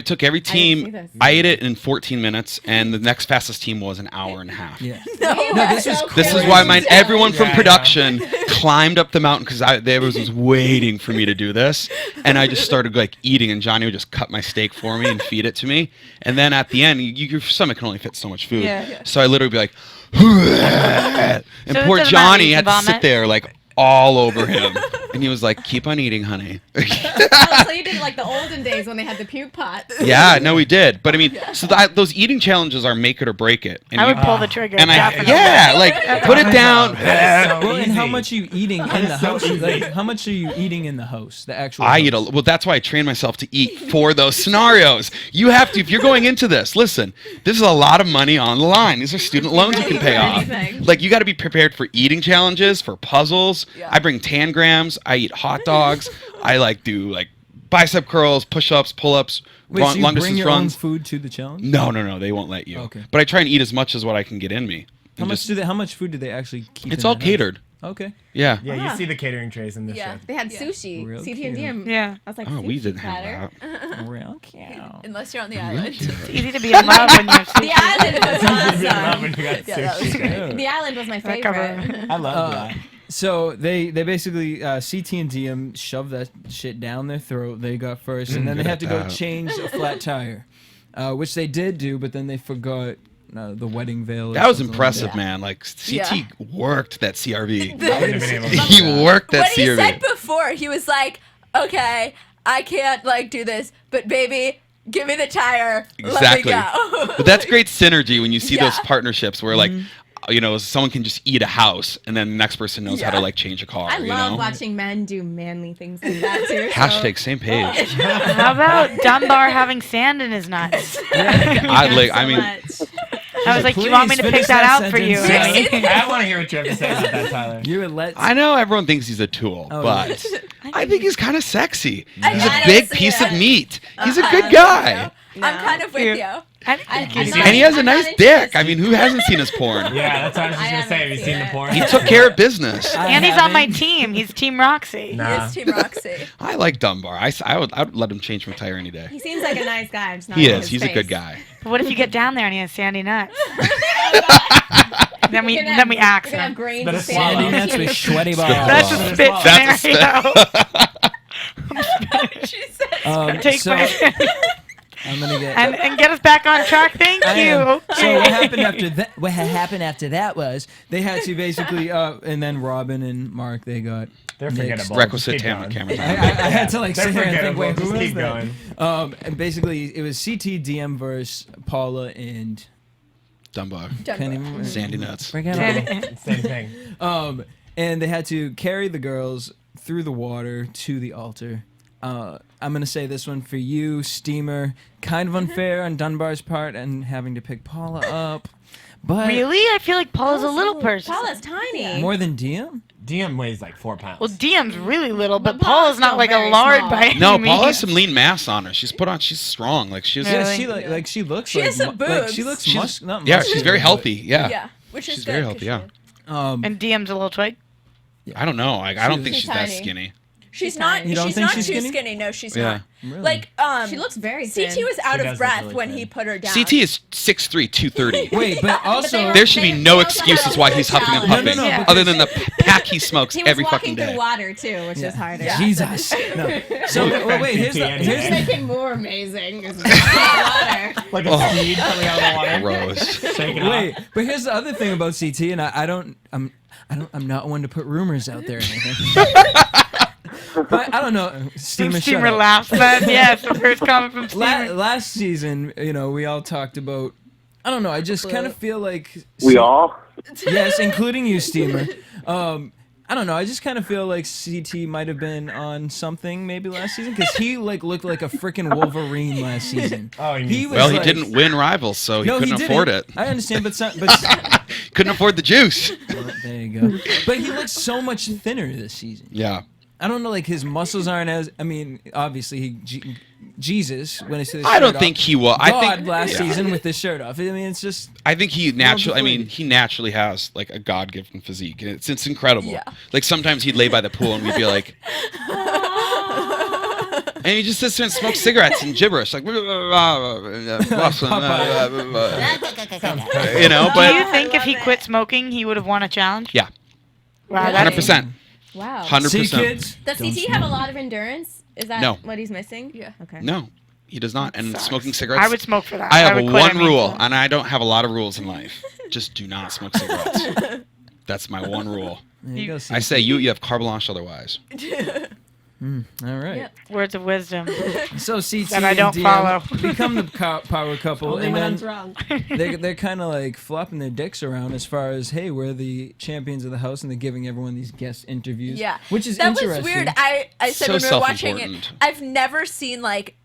took every
see
team.
this.
I ate it in 14 minutes, and the next fastest team was an hour and a half.
Yeah.
No,
this is
This is
crazy.
why everyone from
Yeah,
production climbed up the mountain because they was waiting for me to do this, and I just started like eating, and Johnny would just cut my steak for me and feed it to me, and then at the end, your stomach can only fit so much food, so I literally be like, and
So it
poor
doesn't matter,
Johnny
you
had
can
to sit
vomit?
there like all over him, and he was like, "Keep on eating, honey."
Oh, so you did like the olden days when they had the puke pot.
Yeah, no, we did. But I mean, so those eating challenges are make it or break it. And
I would
you-
pull the trigger.
And
definitely.
like put it down.
Well, and how much are you eating in the house? Like, how much are you eating in the house? The actual.
I
house?
eat well. That's why I train myself to eat for those scenarios. You have to, if you're going into this. Listen, this is a lot of money on the line. These are student loans you can pay off. Like you got to be prepared for eating challenges, for puzzles.
Yeah.
I bring tangrams. I eat hot dogs. I do bicep curls, push-ups, pull-ups,
Wait, so you
long
bring
distance
your own
runs.
food to the challenge?
No, they won't let you.
Okay.
But I try and eat as much as what I can get in me.
How
And
much
just-
How much food do they actually keep?
It's
in
all
that house?
catered.
Okay.
Yeah.
Yeah, you see the catering trays in this
Yeah.
show.
They had
Yeah.
sushi.
Real
CT
cute.
and DM.
Yeah.
I was like,
Oh, we
sushi
didn't
platter.
have that.
Real cute.
Unless you're on the island.
It's easy to be in love when you're
The island was awesome.
Yeah, that was great.
The island was my
That cover.
favorite.
I love that.
So they basically CT and DM shoved that shit down their throat. They got first, and then they
good
had to
at
go
that.
change a flat tire, which they did do, but then they forgot the wedding veil. or
That was
something like
impressive,
that.
man. Like CT
Yeah.
worked that CRV.
I wouldn't have been able to do
He
that.
worked that
What he
CRV.
said before, he was like, "Okay, I can't do this, but baby, give me the tire.
Exactly.
Let me go."
But that's great synergy when you see those
Yeah.
partnerships where someone can just eat a house and then the next person knows how to change a car.
I
you
love
know?
watching men do manly things like that too.
Hashtag same page.
How about Dunbar having sand in his nuts? I was like, do you want me to
Please
pick
finish
that
that
out for you?
sentence.
Amy?
I want to hear what you have to say about that, Tyler.
You would let.
I know everyone thinks he's a tool,
Oh,
but I think he's kind of sexy. He's a
I
big
don't see
piece
it.
of meat. He's a good guy.
I'm kind of with you.
I think he's
And he has a
I'm not
nice
into
dick.
this.
I mean, who hasn't seen his porn?
Yeah, that's what I was just
I
going to say. Have you
haven't
seen the
seen
porn?
He took care of business.
and he's on my team. He's Team Roxy.
Nah.
He is Team Roxy.
I like Dunbar. I would let him change my tire any day.
He seems like a nice guy. I'm just not
He
into
is.
his
He's a good
face.
guy.
But what if you get down there and he has sandy nuts? then we
We're gonna have-
axe
we're gonna have
him.
grains
Better
of
swallow.
Sandy
sand.
nuts with sweaty balls.
That's a spit
That's a
scenario.
She said.
Take
so
my
I'm gonna get.
and get us back on track. Thank
I
you.
am.
Okay.
So what happened after that? What had happened after that was they had to basically, and then Robin and Mark they got.
They're
nixed.
forgettable.
Requisite
Just keep
camera
going.
time.
I had to
They're
sit here and think,
forgettable.
wait, who
Just
is
keep
that?
going.
And basically it was CT DM versus Paula and
Dunbar.
can't even remember.
Sandy nuts.
Forgettable.
Same thing.
And they had to carry the girls through the water to the altar. I'm gonna say this one for you, Steamer. Kind of unfair on Dunbar's part and having to pick Paula up, but
Really? I feel like Paula's a little person.
Paula's tiny.
more than DM.
DM weighs like 4 pounds.
Well, DM's really little, but
But Paula's
Paula's not
still
like a
very
lard
small.
by any
No,
means.
Paula has some lean mass on her. She's strong. Like she's
Yeah,
Really?
she like she looks.
She
like,
has some
like she
boobs.
looks
She's-
not
yeah,
muscular,
she's very
but-
healthy. Yeah.
Yeah, which is
She's
good.
very
'cause
healthy, yeah.
And DM's a little twig.
I don't know. I don't think
She's
she's that
tiny.
skinny.
She's not.
You don't
She's
think
not
she's
too
skinny?
skinny. No, she's
Yeah.
not.
Really?
Like
She looks very thin.
CT was out
She
of
does
breath
look really
when
thin.
he put her down.
CT is 6'3", 230.
Wait, but also
There should be no excuses why he's huffing and
No,
puffing,
no,
other than the pack he smokes
He was
every
walking
fucking
through
day.
water too, which is harder.
Yeah.
Jesus. No. So wait, here's the
To make it more amazing. Is water.
Like a
Oh.
seed coming out of the water.
Gross.
Shake it off.
wait, but here's the other thing about CT, and I'm not one to put rumors out there or anything. But I don't know. Steamer, shut
Steamer
up.
laughs. But yes, the first comment from Steamer.
Last season, we all talked about. I don't know. I just kind of feel like
We all?
yes, including you, Steamer. I don't know. I just kind of feel like CT might have been on something maybe last season because he looked like a freaking Wolverine last season.
Oh, you
He
mean
was
Well, he
like-
didn't win Rivals, so he
No,
couldn't
he
afford
didn't.
it.
I understand, but
Couldn't afford the juice.
well, there you go. But he looks so much thinner this season.
Yeah.
I don't know, like his muscles aren't as. I mean, obviously Jesus when he said his
I
shirt
don't
off.
think he was.
God
I think
last season with his shirt off. I mean, it's just.
I think he naturally. I mean,
deflated.
he naturally has like a God-given physique. It's incredible.
Yeah.
Like sometimes he'd lay by the pool and we'd be like, and he just sits there and smokes cigarettes and gibberish like, you know. But
Do you think if he quit smoking, he would have won a challenge?
yeah,
Wow, that's
100%.
Wow.
100%.
See, kids?
Does
Don't
CT
smoke.
have a lot of endurance? Is that
No.
what he's missing?
Yeah.
Okay.
No, he does not. And smoking cigarettes.
I would smoke for that.
I have
would quit,
one
I mean.
rule, and I don't have a lot of rules in life. Just do not smoke cigarettes. That's my one rule.
There you go,
I say you have carte blanche otherwise.
All right.
Yep.
Words of wisdom.
So CT
That I
and
don't
DM
follow.
become the power couple,
Only
and
when
then
I'm drunk.
they're kind of like flopping their dicks around as far as, hey, we're the champions of the house, and they're giving everyone these guest interviews.
Yeah.
Which is
that
interesting.
was weird. I said
So
when we were watching it,
self-important.
I've never seen like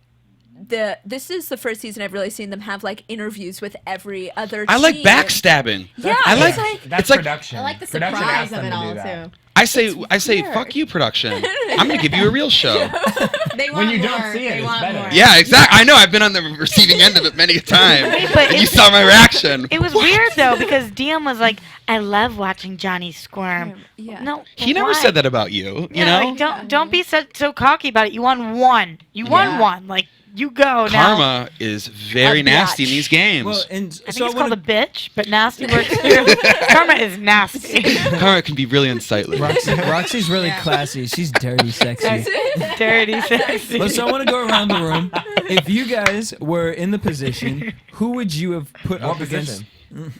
this is the first season I've really seen them have like interviews with every other
I like
team.
backstabbing.
Yeah,
I like.
That's
It's like
production.
I like the
Production
surprise
asked
of
them
it
to do
all
that.
too.
I say, fuck you, production. I'm gonna give you a real show.
They want
you
more.
don't see it,
they
it's
want
better.
more.
Yeah, exactly. I know. I've been on the receiving end of it many a time.
but
And you
it-
saw my reaction.
It was weird though because DM was like, "I love watching Johnny squirm."
Yeah.
No,
He never
why?
said that about you. You
Yeah,
know,
like, don't be so cocky about it. You won one. You won one. Like you go now.
karma is very
A
nasty in
biatch.
these games.
Well, and
I think
so
it's
I wanna-
called a bitch, but nasty works too. Karma is nasty.
karma can be really unsightly.
Roxy's really classy. She's dirty, sexy.
Dirty, sexy.
Well, so I want to go around the room. If you guys were in the position, who would you have put
What
up against?
position?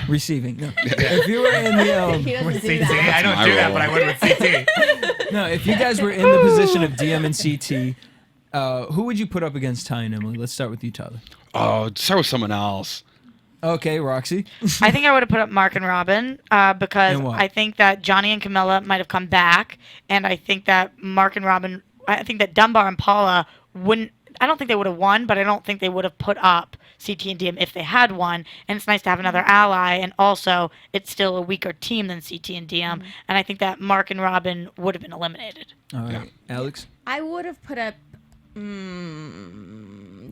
Receiving. No. If you were in the
He doesn't
With
do
CT,
that.
I don't
my
do that,
role.
but I would with CT.
no, if you guys were in the position of DM and CT, who would you put up against Ty and Emily? Let's start with you, Tyler.
Oh, start with someone else.
Okay, Roxy.
I think I would have put up Mark and Robin because
And why?
I think that Johnny and Camilla might have come back, and I think that Mark and Robin, I think that Dunbar and Paula wouldn't. I don't think they would have won, but I don't think they would have put up CT and DM if they had won. And it's nice to have another ally, and also it's still a weaker team than CT and DM. And I think that Mark and Robin would have been eliminated.
All right, Alex.
I would have put up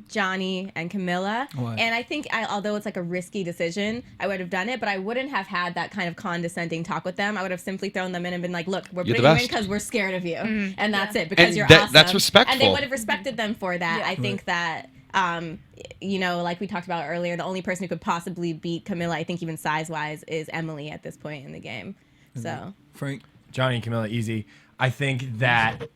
Johnny and Camilla.
Why?
And I think, although it's like a risky decision, I would have done it, but I wouldn't have had that kind of condescending talk with them. I would have simply thrown them in and been like, look, we're
You're
putting
the
you in
best.
because we're scared of you. And that's it, because
And
you're
that-
awesome.
that's respectful.
And they would have respected them for that.
Yeah.
I think that, you know, like we talked about earlier, the only person who could possibly beat Camilla, I think even size-wise, is Emily at this point in the game. So...
Frank.
Johnny and Camilla, easy. I think that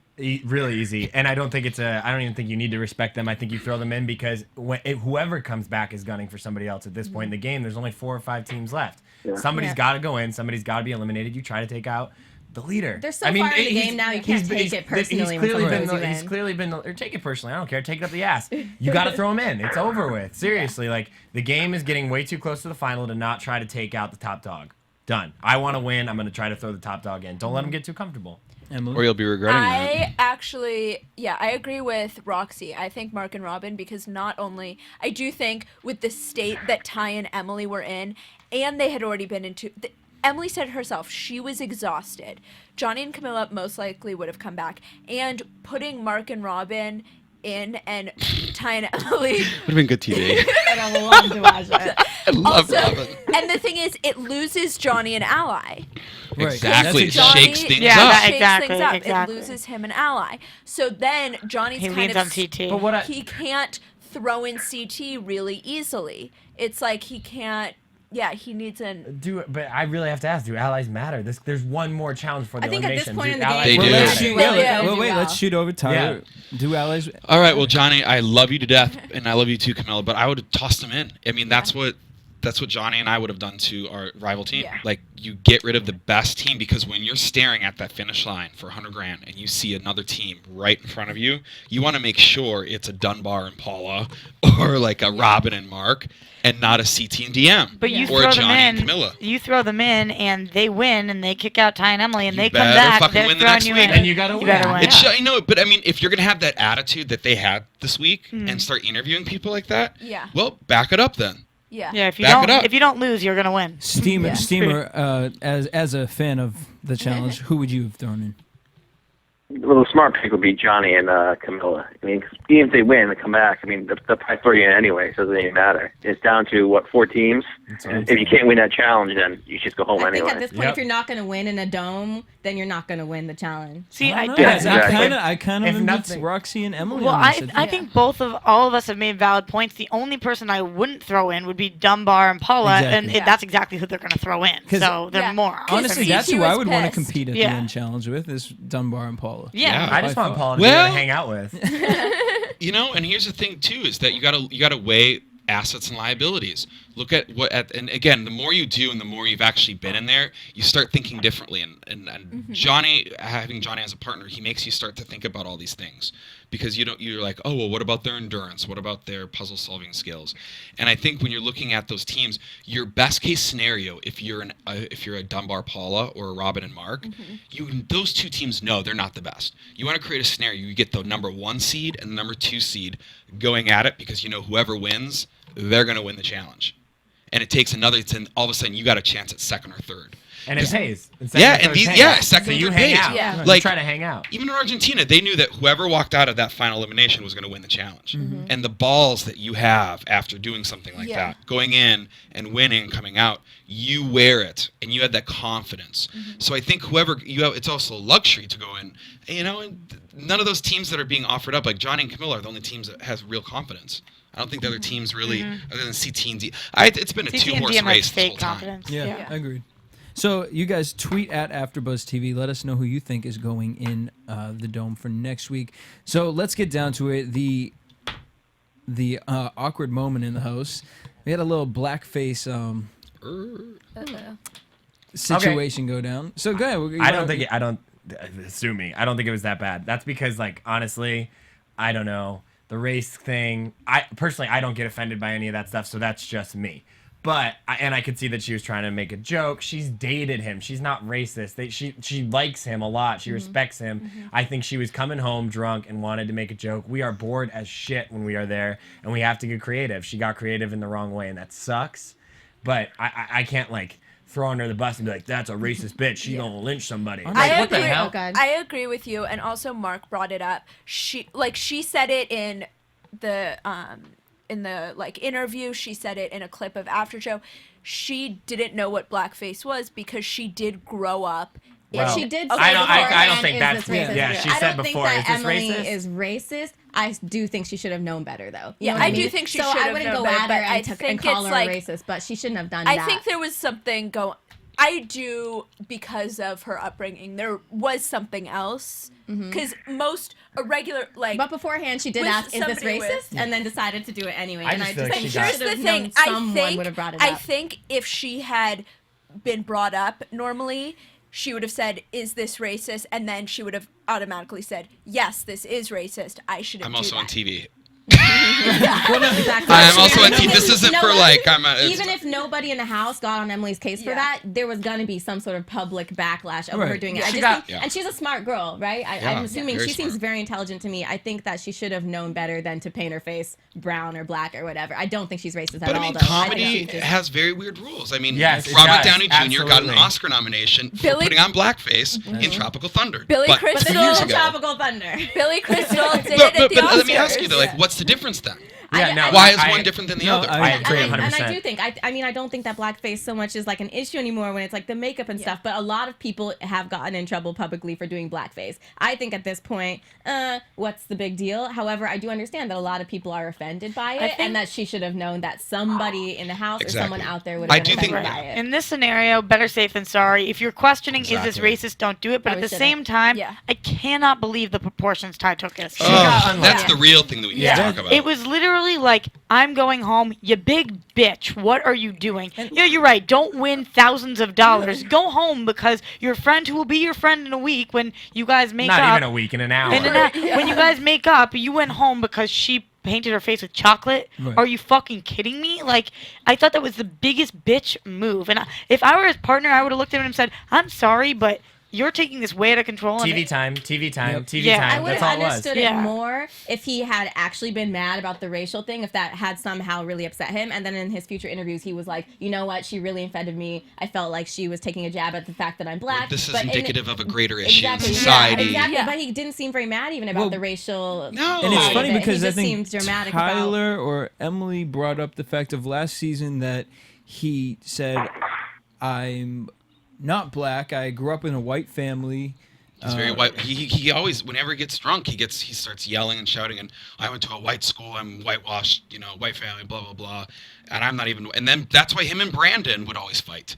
really easy, and I don't think it's a. I don't even think you need to respect them. I think you throw them in because whoever comes back is gunning for somebody else at this point in the game. There's only 4 or 5 teams left. Somebody's got to go in. Somebody's got to be eliminated. You try to take out the leader.
They're so far in the game now, you can't take it personally when someone throws you in.
He's clearly been, or take it personally. I don't care. Take it up the ass. You got to throw him in. It's over with. Seriously, like the game is getting way too close to the final to not try to take out the top dog. Done. I want to win. I'm going to try to throw the top dog in. Don't let him get too comfortable.
Emily.
Or you'll be regretting that.
I actually, I agree with Roxy. I think Mark and Robin, because not only, I do think with the state that Ty and Emily were in, and they had already been into, Emily said herself, she was exhausted. Johnny and Camilla most likely would have come back. And putting Mark and Robin in and Ty and Emily.
Would have been good TV.
I'd love to watch it.
I love
Also,
Robin.
and the thing is, it loses Johnny an ally.
Right.
Exactly. It
That's
shakes things
Yeah,
up.
that-
Shakes
exactly,
things up.
exactly.
It loses him an ally. So then Johnny's
He
kind
leans
of
on CT.
But what I,
he can't throw in CT really easily. It's like he can't. Yeah, he needs an.
but I really have to ask: do allies matter? There's one more challenge for the
I think at this
elimination.
point
Do
in the
allies
game-
They do.
Well, let's
matter?
shoot,
Well,
yeah,
yeah.
well, wait,
Well.
let's shoot over Tyler. Do allies?
All right, well, Johnny, I love you to death, and I love you too, Camilla. But I would have tossed him in. I mean, that's what Johnny and I would have done to our rival team.
Yeah.
Like, you get rid of the best team, because when you're staring at that finish line for $100,000 and you see another team right in front of you, you want to make sure it's a Dunbar and Paula or like a Robin and Mark, and not a CT and DM
But you
or
throw
a Johnny
them
and
in.
Camilla.
You throw them in, and they win, and they kick out Ty and Emily, and
You
they come
better
back.
fucking
They're
win the
throwing
next
you
week.
in.
And you gotta
You
win.
better win.
It's I know, but I mean, if you're gonna have that attitude that they had this week and start interviewing people like that,
Yeah.
well, back it up then.
Yeah.
Yeah, if you
Back it up.
don't, if you don't lose, you're gonna win.
Steamer,
Yeah.
Steamer. As a fan of the challenge, who would you have thrown in?
the smart pick would be Johnny and Camilla. I mean, 'cause even if they win and come back, I mean, they'll probably throw you in anyway, so it doesn't even matter. It's down to, 4 teams? And if you can't win that challenge, then you just go home
I
anyway.
think at this point, if you're not going to win in a dome, then you're not going to win the challenge.
See, I
kind of agree with Roxy and Emily.
Well,
on this.
I think all of us have made valid points. The only person I wouldn't throw in would be Dunbar and Paula, and that's exactly who they're going to throw in. So they're morons.
Honestly, that's who I would want to compete at the end challenge with, is Dunbar and Paula.
Yeah.
I just want Paula to be able to hang out with.
You know, and here's the thing too, is that you gotta weigh assets and liabilities. Look at and again, the more you do and the more you've actually been in there, you start thinking differently. And Johnny, having Johnny as a partner, he makes you start to think about all these things, because you're like, oh well, what about their endurance? What about their puzzle solving skills? And I think when you're looking at those teams, your best case scenario, if you're a Dunbar Paula or a Robin and Mark, those two teams know they're not the best. You want to create a scenario, you get the number 1 seed and the number 2 seed going at it, because you know whoever wins, they're going to win the challenge. And it takes another, all of a sudden you got a chance at 2nd or 3rd.
And it pays.
Second
so you
and
hang
pays.
out.
Yeah.
Like, try to hang out.
Even in Argentina, they knew that whoever walked out of that final elimination was going to win the challenge. And the balls that you have after doing something like that, going in and winning, coming out, you wear it, and you had that confidence. So I think it's also a luxury to go in, and none of those teams that are being offered up, like Johnny and Camilla, are the only teams that has real confidence. I don't think the other teams really, other than CT and D. It's been a 2-horse race this whole time.
Yeah, agreed. So you guys tweet at AfterBuzz TV. Let us know who you think is going in the dome for next week. So let's get down to it. The awkward moment in the house. We had a little blackface situation go down. So go ahead.
I don't think it was that bad. That's because, like, honestly, I don't know. The race thing, I don't get offended by any of that stuff, so that's just me. But I could see that she was trying to make a joke. She's dated him. She's not racist. She likes him a lot. She respects him. I think she was coming home drunk and wanted to make a joke. We are bored as shit when we are there, and we have to get creative. She got creative in the wrong way, and that sucks. But I can't, like, throw under the bus and be like, that's a racist bitch. She's gonna lynch somebody.
I
Like, what
agree.
the hell?
I agree with you, and also Mark brought it up. She said it in the interview. She said it in a clip of After Show. She didn't know what blackface was because she did grow up.
Well, she did.
I don't think that's racist. Yeah, she said before.
I don't think that Emily
racist?
is racist. I do think she should have known better, though.
Yeah,
I
do think she
so
should have
I wouldn't
known
go
better,
at her
but
and call her a racist, but she shouldn't have done that.
I think there was something going. I do, because of her upbringing. There was something else, because a regular, like.
But beforehand, she did ask, "Is this racist?" And then decided to do it anyway.
I
and
just
I
feel
just
like
think
she got-
she should
Here's
have
the
known
thing.
someone would have brought it up.
I think if she had been brought up normally, she would have said, "Is this racist?" And then she would have automatically said, "Yes, this is racist. I shouldn't."
I'm also on TV.
Exactly.
I'm also on TV. This isn't for like
even if nobody in the house got on Emily's case for that, there was gonna be some sort of public backlash over her doing it. And she's a smart girl, right? I'm assuming she seems very intelligent to me. I think that she should have known better than to paint her face brown or black or whatever. I don't think she's racist at all.
But I mean,
though.
comedy has very weird rules. I mean,
Yes,
Robert Downey Jr. got an
Absolutely.
Oscar nomination for putting on blackface in Tropical Thunder.
Billy
but
Crystal-
2 years ago.
Tropical Thunder.
Billy Crystal did it
But
at the Oscars.
let me ask you though, like, what's the difference then?
Yeah, no.
Why is one different than the other?
I agree
And
100%.
I do think, I don't think that blackface so much is like an issue anymore when it's like the makeup and stuff, but a lot of people have gotten in trouble publicly for doing blackface. I think at this point, what's the big deal? However, I do understand that a lot of people are offended by it and that she should have known that somebody in the house or someone out there would have been offended by it.
In this scenario, better safe than sorry. If you're questioning, is this racist, don't do it. But at the same time, I cannot believe the proportions Ty took us.
That's the real thing that we need to talk about.
It was literally like, I'm going home, you big bitch. What are you doing? Yeah, you're right. Don't win thousands of dollars. Go home because your friend who will be your friend in a week when you guys make up.
Not even a week, in an hour.
When you guys make up, you went home because she painted her face with chocolate.
Right.
Are you fucking kidding me? Like, I thought that was the biggest bitch move. And if I were his partner, I would have looked at him and said, I'm sorry, but you're taking this way out of control.
TV time.
I would
That's
have
all it was.
understood it more if he had actually been mad about the racial thing, if that had somehow really upset him. And then in his future interviews, he was like, you know what? She really offended me. I felt like she was taking a jab at the fact that I'm black.
Well, this is indicative of a greater issue in society.
Yeah, exactly. Yeah. But he didn't seem very mad even about the racial.
No.
And it's funny because
he
I think
seemed dramatic
Tyler or Emily brought up the fact of last season that he said, I'm not black. I grew up in a white family.
He's very white. He always, whenever he gets drunk, he starts yelling and shouting. And I went to a white school. I'm whitewashed. White family. Blah blah blah. And I'm not even. And then that's why him and Brandon would always fight,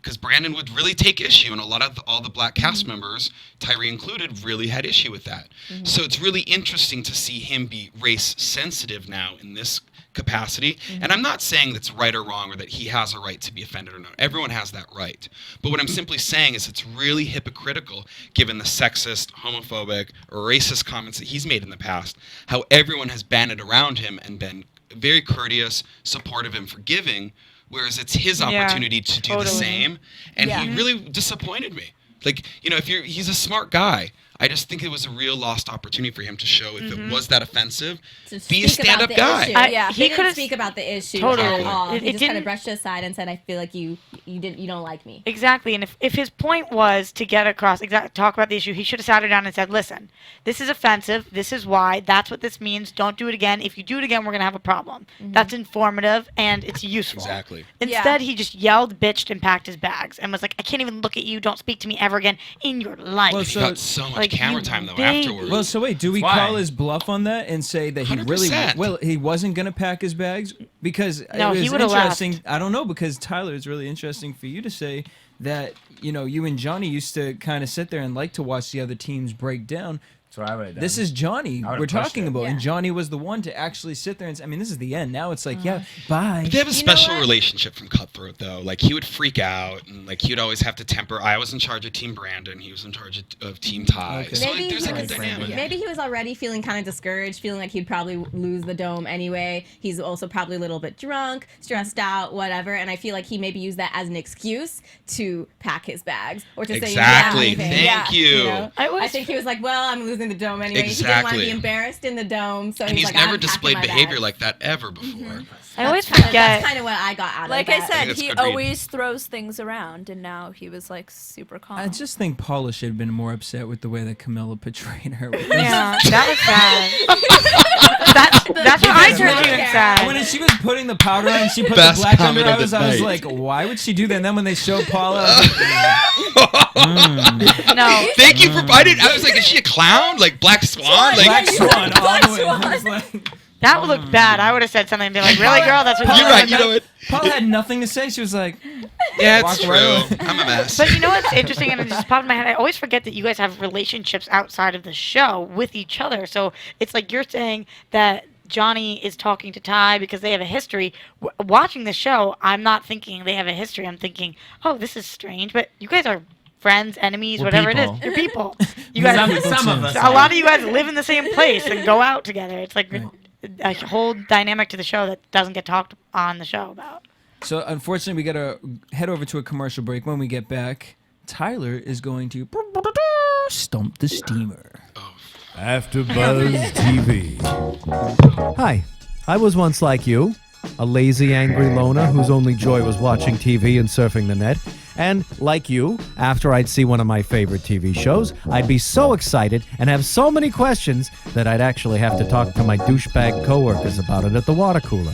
because Brandon would really take issue, and a lot of all the black cast members, Tyree included, really had issue with that. So it's really interesting to see him be race sensitive now in this capacity. And I'm not saying that's right or wrong or that he has a right to be offended or not. Everyone has that right. But what I'm simply saying is it's really hypocritical, given the sexist, homophobic, or racist comments that he's made in the past, how everyone has banded around him and been very courteous, supportive, and forgiving, whereas it's his opportunity to do the same. And he really disappointed me. Like, he's a smart guy. I just think it was a real lost opportunity for him to show, if it was that offensive, be a stand-up guy.
He couldn't speak about the issue at all. He just kind of brushed it aside and said, "I feel like you don't like me."
Exactly, and if his point was to get across, talk about the issue, he should have sat her down and said, "Listen, this is offensive. This is why. That's what this means. Don't do it again. If you do it again, we're gonna have a problem." That's informative and it's useful.
Exactly.
Instead, he just yelled, bitched, and packed his bags and was like, "I can't even look at you. Don't speak to me ever again in your life."
Well,
He got so much camera time though afterwards.
Well, so wait, do we call his bluff on that and say that he
100%.
he wasn't gonna pack his bags? Because
No,
it
he
was
would've
interesting.
left.
I don't know, because Tyler, it's really interesting for you to say that you and Johnny used to kind of sit there and like to watch the other teams break down.
That's what I would have done.
This is Johnny we're talking about, and
Yeah.
Johnny was the one to actually sit there and I mean, this is the end. Now it's like, bye.
But they have a special relationship from Cutthroat, though. Like, he would freak out, and like he would always have to temper. I was in charge of Team Brandon. He was in charge of Team Ty.
Okay.
So like, there's like a dynamic.
Maybe he was already feeling kind of discouraged, feeling like he'd probably lose the dome anyway. He's also probably a little bit drunk, stressed out, whatever. And I feel like he maybe used that as an excuse to pack his bags or to say
Exactly.
anything.
Thank you.
I think he was like, well, I'm losing the dome anyway. He didn't want to be embarrassed in the dome, so
And
he's
he's
like,
never
I'm
displayed
packing my
behavior
bags.
like that ever before.
I always
That's
forget.
kind of what I got out
Like
of
I
that.
said,
it's
he
agreed.
always throws things around, and now he was like super calm.
I just think Paula should have been more upset with the way that Camilla portrayed her.
Yeah, that was sad. that's what I turned even sad.
When she was putting the powder on, she put
Best
the black
comment
under
of the
eyes. I was
night.
like, why would she do that? And then when they showed Paula, I was like,
No.
Thank you for biting. I was like, is she a clown? Like Black Swan? Like,
Black Swan all the way.
Swan.
I was like,
That would look bad. I would have said something and be like, really, girl? That's what
you're right. You know what?
Paula had nothing to say. She was like,
Yeah,
Walk
it's
right
true.
away.
I'm a mess.
But you know what's interesting, and it just popped in my head. I always forget that you guys have relationships outside of the show with each other. So it's like you're saying that Johnny is talking to Ty because they have a history. Watching the show, I'm not thinking they have a history. I'm thinking, oh, this is strange. But you guys are friends, enemies,
We're
whatever
people.
it is. You're people. You guys,
Some of us.
a lot of you guys live in the same place and go out together. It's like a whole dynamic to the show that doesn't get talked on the show about.
so unfortunately, we got to head over to a commercial break. When we get back, Tyler is going to stomp the steamer.
AfterBuzz TV. Hi, I was once like you, a lazy, angry loner whose only joy was watching TV and surfing the net. And like you, after I'd see one of my favorite TV shows, I'd be so excited and have so many questions that I'd actually have to talk to my douchebag coworkers about it at the water cooler.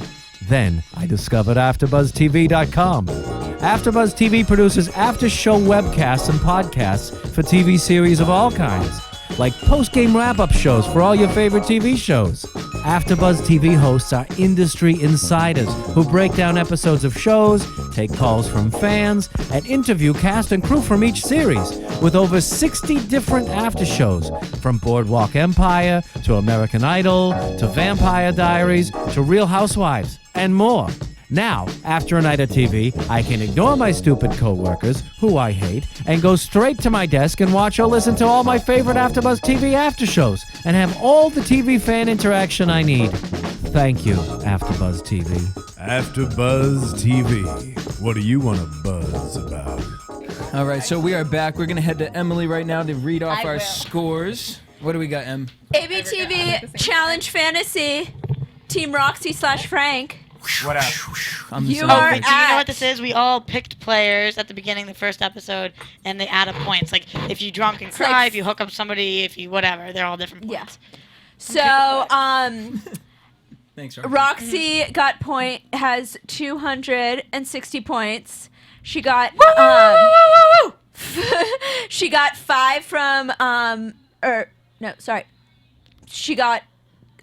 Then I discovered AfterBuzzTV.com. AfterBuzz TV produces after-show webcasts and podcasts for TV series of all kinds, like post-game wrap-up shows for all your favorite TV shows. AfterBuzz TV hosts are industry insiders who break down episodes of shows, take calls from fans, and interview cast and crew from each series, with over 60 different after shows, from Boardwalk Empire to American Idol to Vampire Diaries to Real Housewives, and more. Now, after a night of TV, I can ignore my stupid coworkers, who I hate, and go straight to my desk and watch or listen to all my favorite AfterBuzz TV after shows, and have all the TV fan interaction I need. Thank you, AfterBuzz TV.
AfterBuzz TV. What do you want to buzz about?
All right, so we are back. We're going to head to Emily right now to read off our scores. What do we got, Em?
ABTV Challenge Fantasy, Team Roxy/Frank.
What up?
You
do you know what this is? We all picked players at the beginning of the first episode, and they add up points. Like, if you drunk and cry, if you hook up somebody, if you whatever, they're all different points.
So,
Thanks,
Roxy has 260 points. She got she got 5 from she got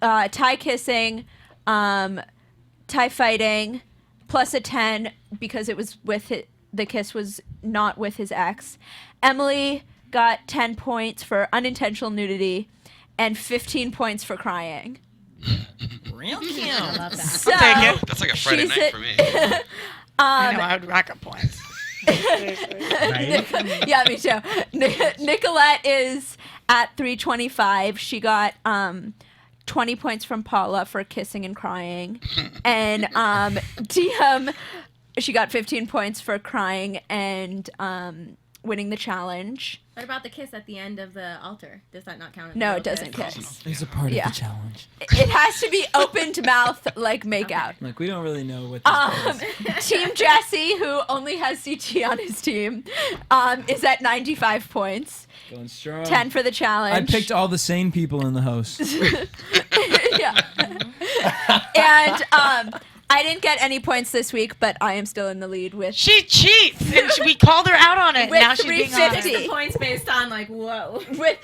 tie kissing, tie fighting, plus a 10 because it was with the kiss was not with his ex. Emily got 10 points for unintentional nudity and 15 points for crying.
Real cute. I love that.
So,
I'll take it.
That's like a Friday night for me.
I know, I would rack up points.
Yeah, me too. Nicolette is at 325. She got 20 points from Paula for kissing and crying. And DM, she got 15 points for crying and winning the challenge.
What about the kiss at the end of the altar? Does that not count?
No, it doesn't kiss.
It's a part of the challenge.
It has to be opened mouth, like make out.
Like, we don't really know what this is.
Team Jesse, who only has CT on his team, is at 95 points.
Going strong.
10 for the challenge.
I picked all the sane people in the house.
Yeah. And I didn't get any points this week, but I am still in the lead with.
She cheats, and we called her out on it.
With
Now she's being honest.
350.
The points based on like whoa.
But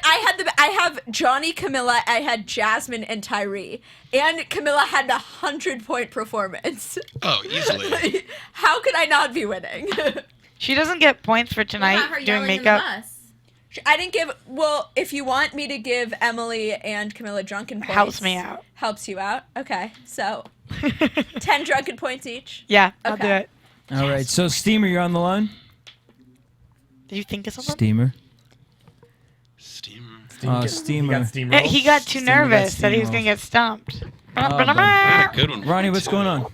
I have Johnny, Camilla, I had Jasmine and Tyree, and Camilla had a 100-point performance.
Oh, easily.
How could I not be winning?
She doesn't get points for tonight doing makeup.
I didn't give. Well, if you want me to give Emily and Camilla drunken points,
Helps me out.
Helps you out. Okay, so 10 drunken points each.
Yeah, I'll do it.
All right, so Steamer, you're on the line?
Did you think of something?
Steamer.
Steamer.
Steamer.
He got too nervous that he was going to get stumped.
Good one.
Ronnie, what's going on?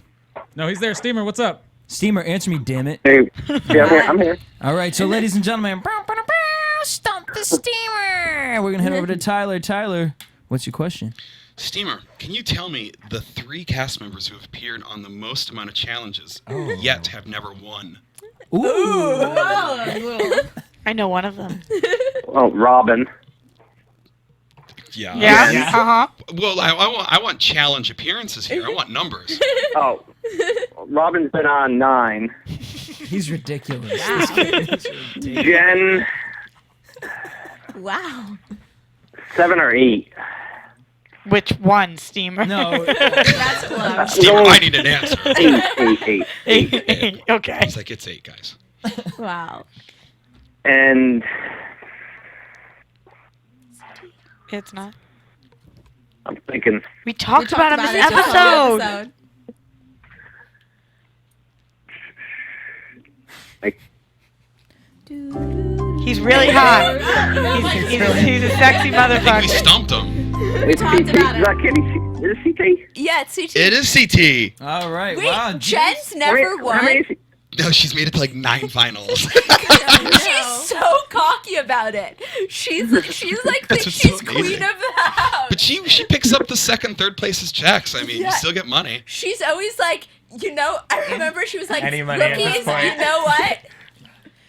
No, he's there. Steamer, what's up?
Steamer, answer me, damn it.
Hey, yeah, I'm here.
All right, so ladies and gentlemen, stump the Steamer. We're going to head over to Tyler. Tyler, what's your question?
Steamer, can you tell me the 3 cast members who have appeared on the most amount of challenges yet have never won?
Ooh.
I know one of them.
Well, Robin.
Yeah.
Yeah? Uh-huh.
Well, I want challenge appearances here. I want numbers.
Oh, Robin's been on 9.
He's ridiculous.
Jen,
Wow.
7 or 8.
Which one, Steamer?
No.
That's close.
Steamer, I need an answer.
8.
Okay.
It's like, it's 8, guys.
Wow.
And
It's not.
I'm thinking.
We talked about him in this episode. He's really hot. He's a sexy motherfucker.
We stumped him.
We talked about it.
Is it CT?
Yeah, it's CT.
It is CT.
All right.
Wait,
Wow.
Jen's never won.
No, she's made it to like 9 finals.
She's so cocky about it. She's like thinks she's queen of the house.
But she picks up the second, third place's checks. I mean, you still get money.
She's always like, I remember she was like,
Any money at this
rookies,
point.
you know what?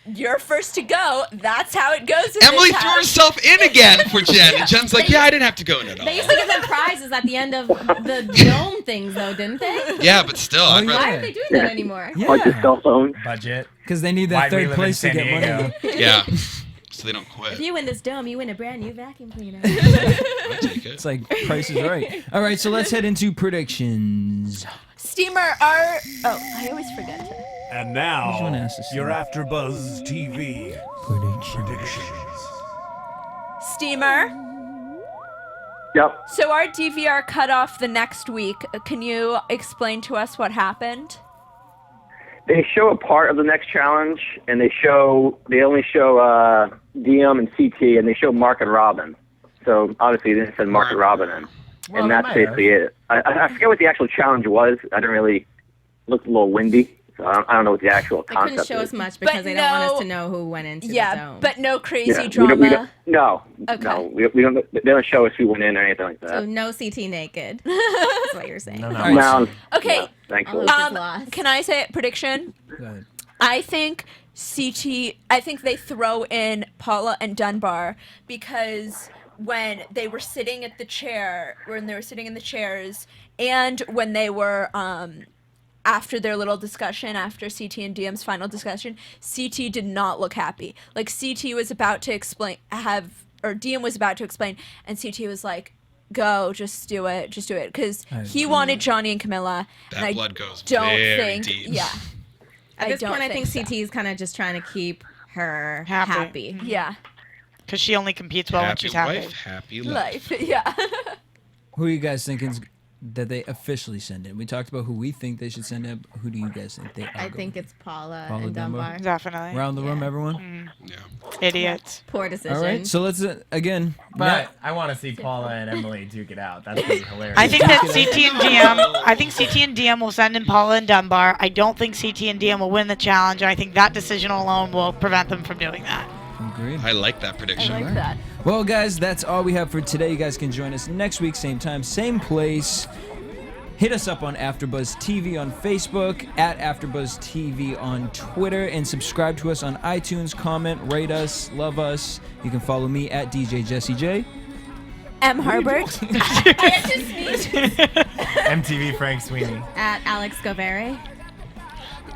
You're first to go. That's how it goes. In
Emily
this
threw
house.
herself in again for Jen. And Jen's like, yeah, I didn't have to go in at all.
They used to give them prizes at the end of the dome things, though, didn't they?
Yeah, but still, I'd
Why
rather.
aren't they doing that anymore?
Like the cell phone.
Budget.
Because they need
Why
that
we
third
live in
place to
San
get money.
Diego.
Yeah. So they don't
If
quit.
you win this dome, you win a brand new vacuum cleaner.
I'll take it.
It's like Price is Right. All right, so let's head into predictions.
Steamer, I always forget to.
And
Which one
now,
has to
your
start?
AfterBuzz TV predictions.
Steamer.
Yep.
So our DVR cut off the next week. Can you explain to us what happened?
They show a part of the next challenge, and they only show DM and CT, and they show Mark and Robin. So obviously they didn't send Mark and Robin in,
Well,
and
they
that's
might
basically it. I forget what the actual challenge was. I didn't really look a little windy, So I don't know what the actual
They
concept
couldn't show
is.
us much because they don't want us to know who went into the dome.
but no crazy
Yeah,
drama.
no, we don't. They don't show us who went in or anything like that.
So no CT naked. That's what you're saying.
No.
Okay.
No, thankfully.
Can I say a prediction?
Go ahead.
I think they throw in Paula and Dunbar because when they were sitting in the chairs, and when they were after their little discussion, after CT and DM's final discussion, CT did not look happy. Like CT was about to explain, DM was about to explain, and CT was like, "Go, just do it, because he wanted Johnny and Camilla."
That blood goes
don't
very
think,
deep.
Yeah.
At this point, I think CT is kind of just trying to keep her happy.
Yeah.
Because she only competes well when she's happy.
Wife, happy life.
Yeah.
Who are you guys thinking that they officially send in? We talked about who we think they should send in. Who do you guys think they are?
I think it's Paula
Paula
and Dunbar.
Definitely.
Around the room, everyone?
Yeah.
Idiots.
Poor decision.
All right, so let's, again.
But I want to see Paula and Emily duke it out. That's going to be hilarious.
I think that CT and DM will send in Paula and Dunbar. I don't think CT and DM will win the challenge, and I think that decision alone will prevent them from doing that.
Agreed.
I like that prediction.
I like that.
Well, guys, that's all we have for today. You guys can join us next week, same time, same place. Hit us up on AfterBuzz TV on Facebook, at AfterBuzz TV on Twitter, and subscribe to us on iTunes. Comment, rate us, love us. You can follow me at DJ Jesse J.
M. Harbert.
MTV Frank Sweeney.
At Alex Govere.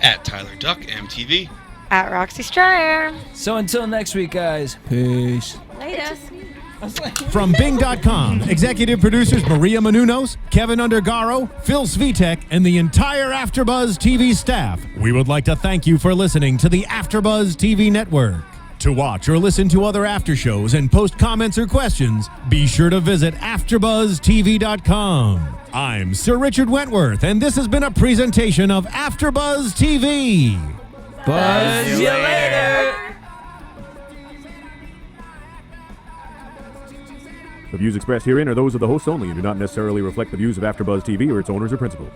At Tyler Duck MTV.
At Roxy Striar.
So until next week, guys. Peace.
Later.
From Bing.com, executive producers Maria Menounos, Kevin Undergaro, Phil Svitek, and the entire AfterBuzz TV staff, we would like to thank you for listening to the AfterBuzz TV network. To watch or listen to other after shows and post comments or questions, be sure to visit AfterBuzzTV.com. I'm Sir Richard Wentworth, and this has been a presentation of AfterBuzz TV.
Buzz you later.
The views expressed herein are those of the hosts only and do not necessarily reflect the views of AfterBuzz TV or its owners or principals.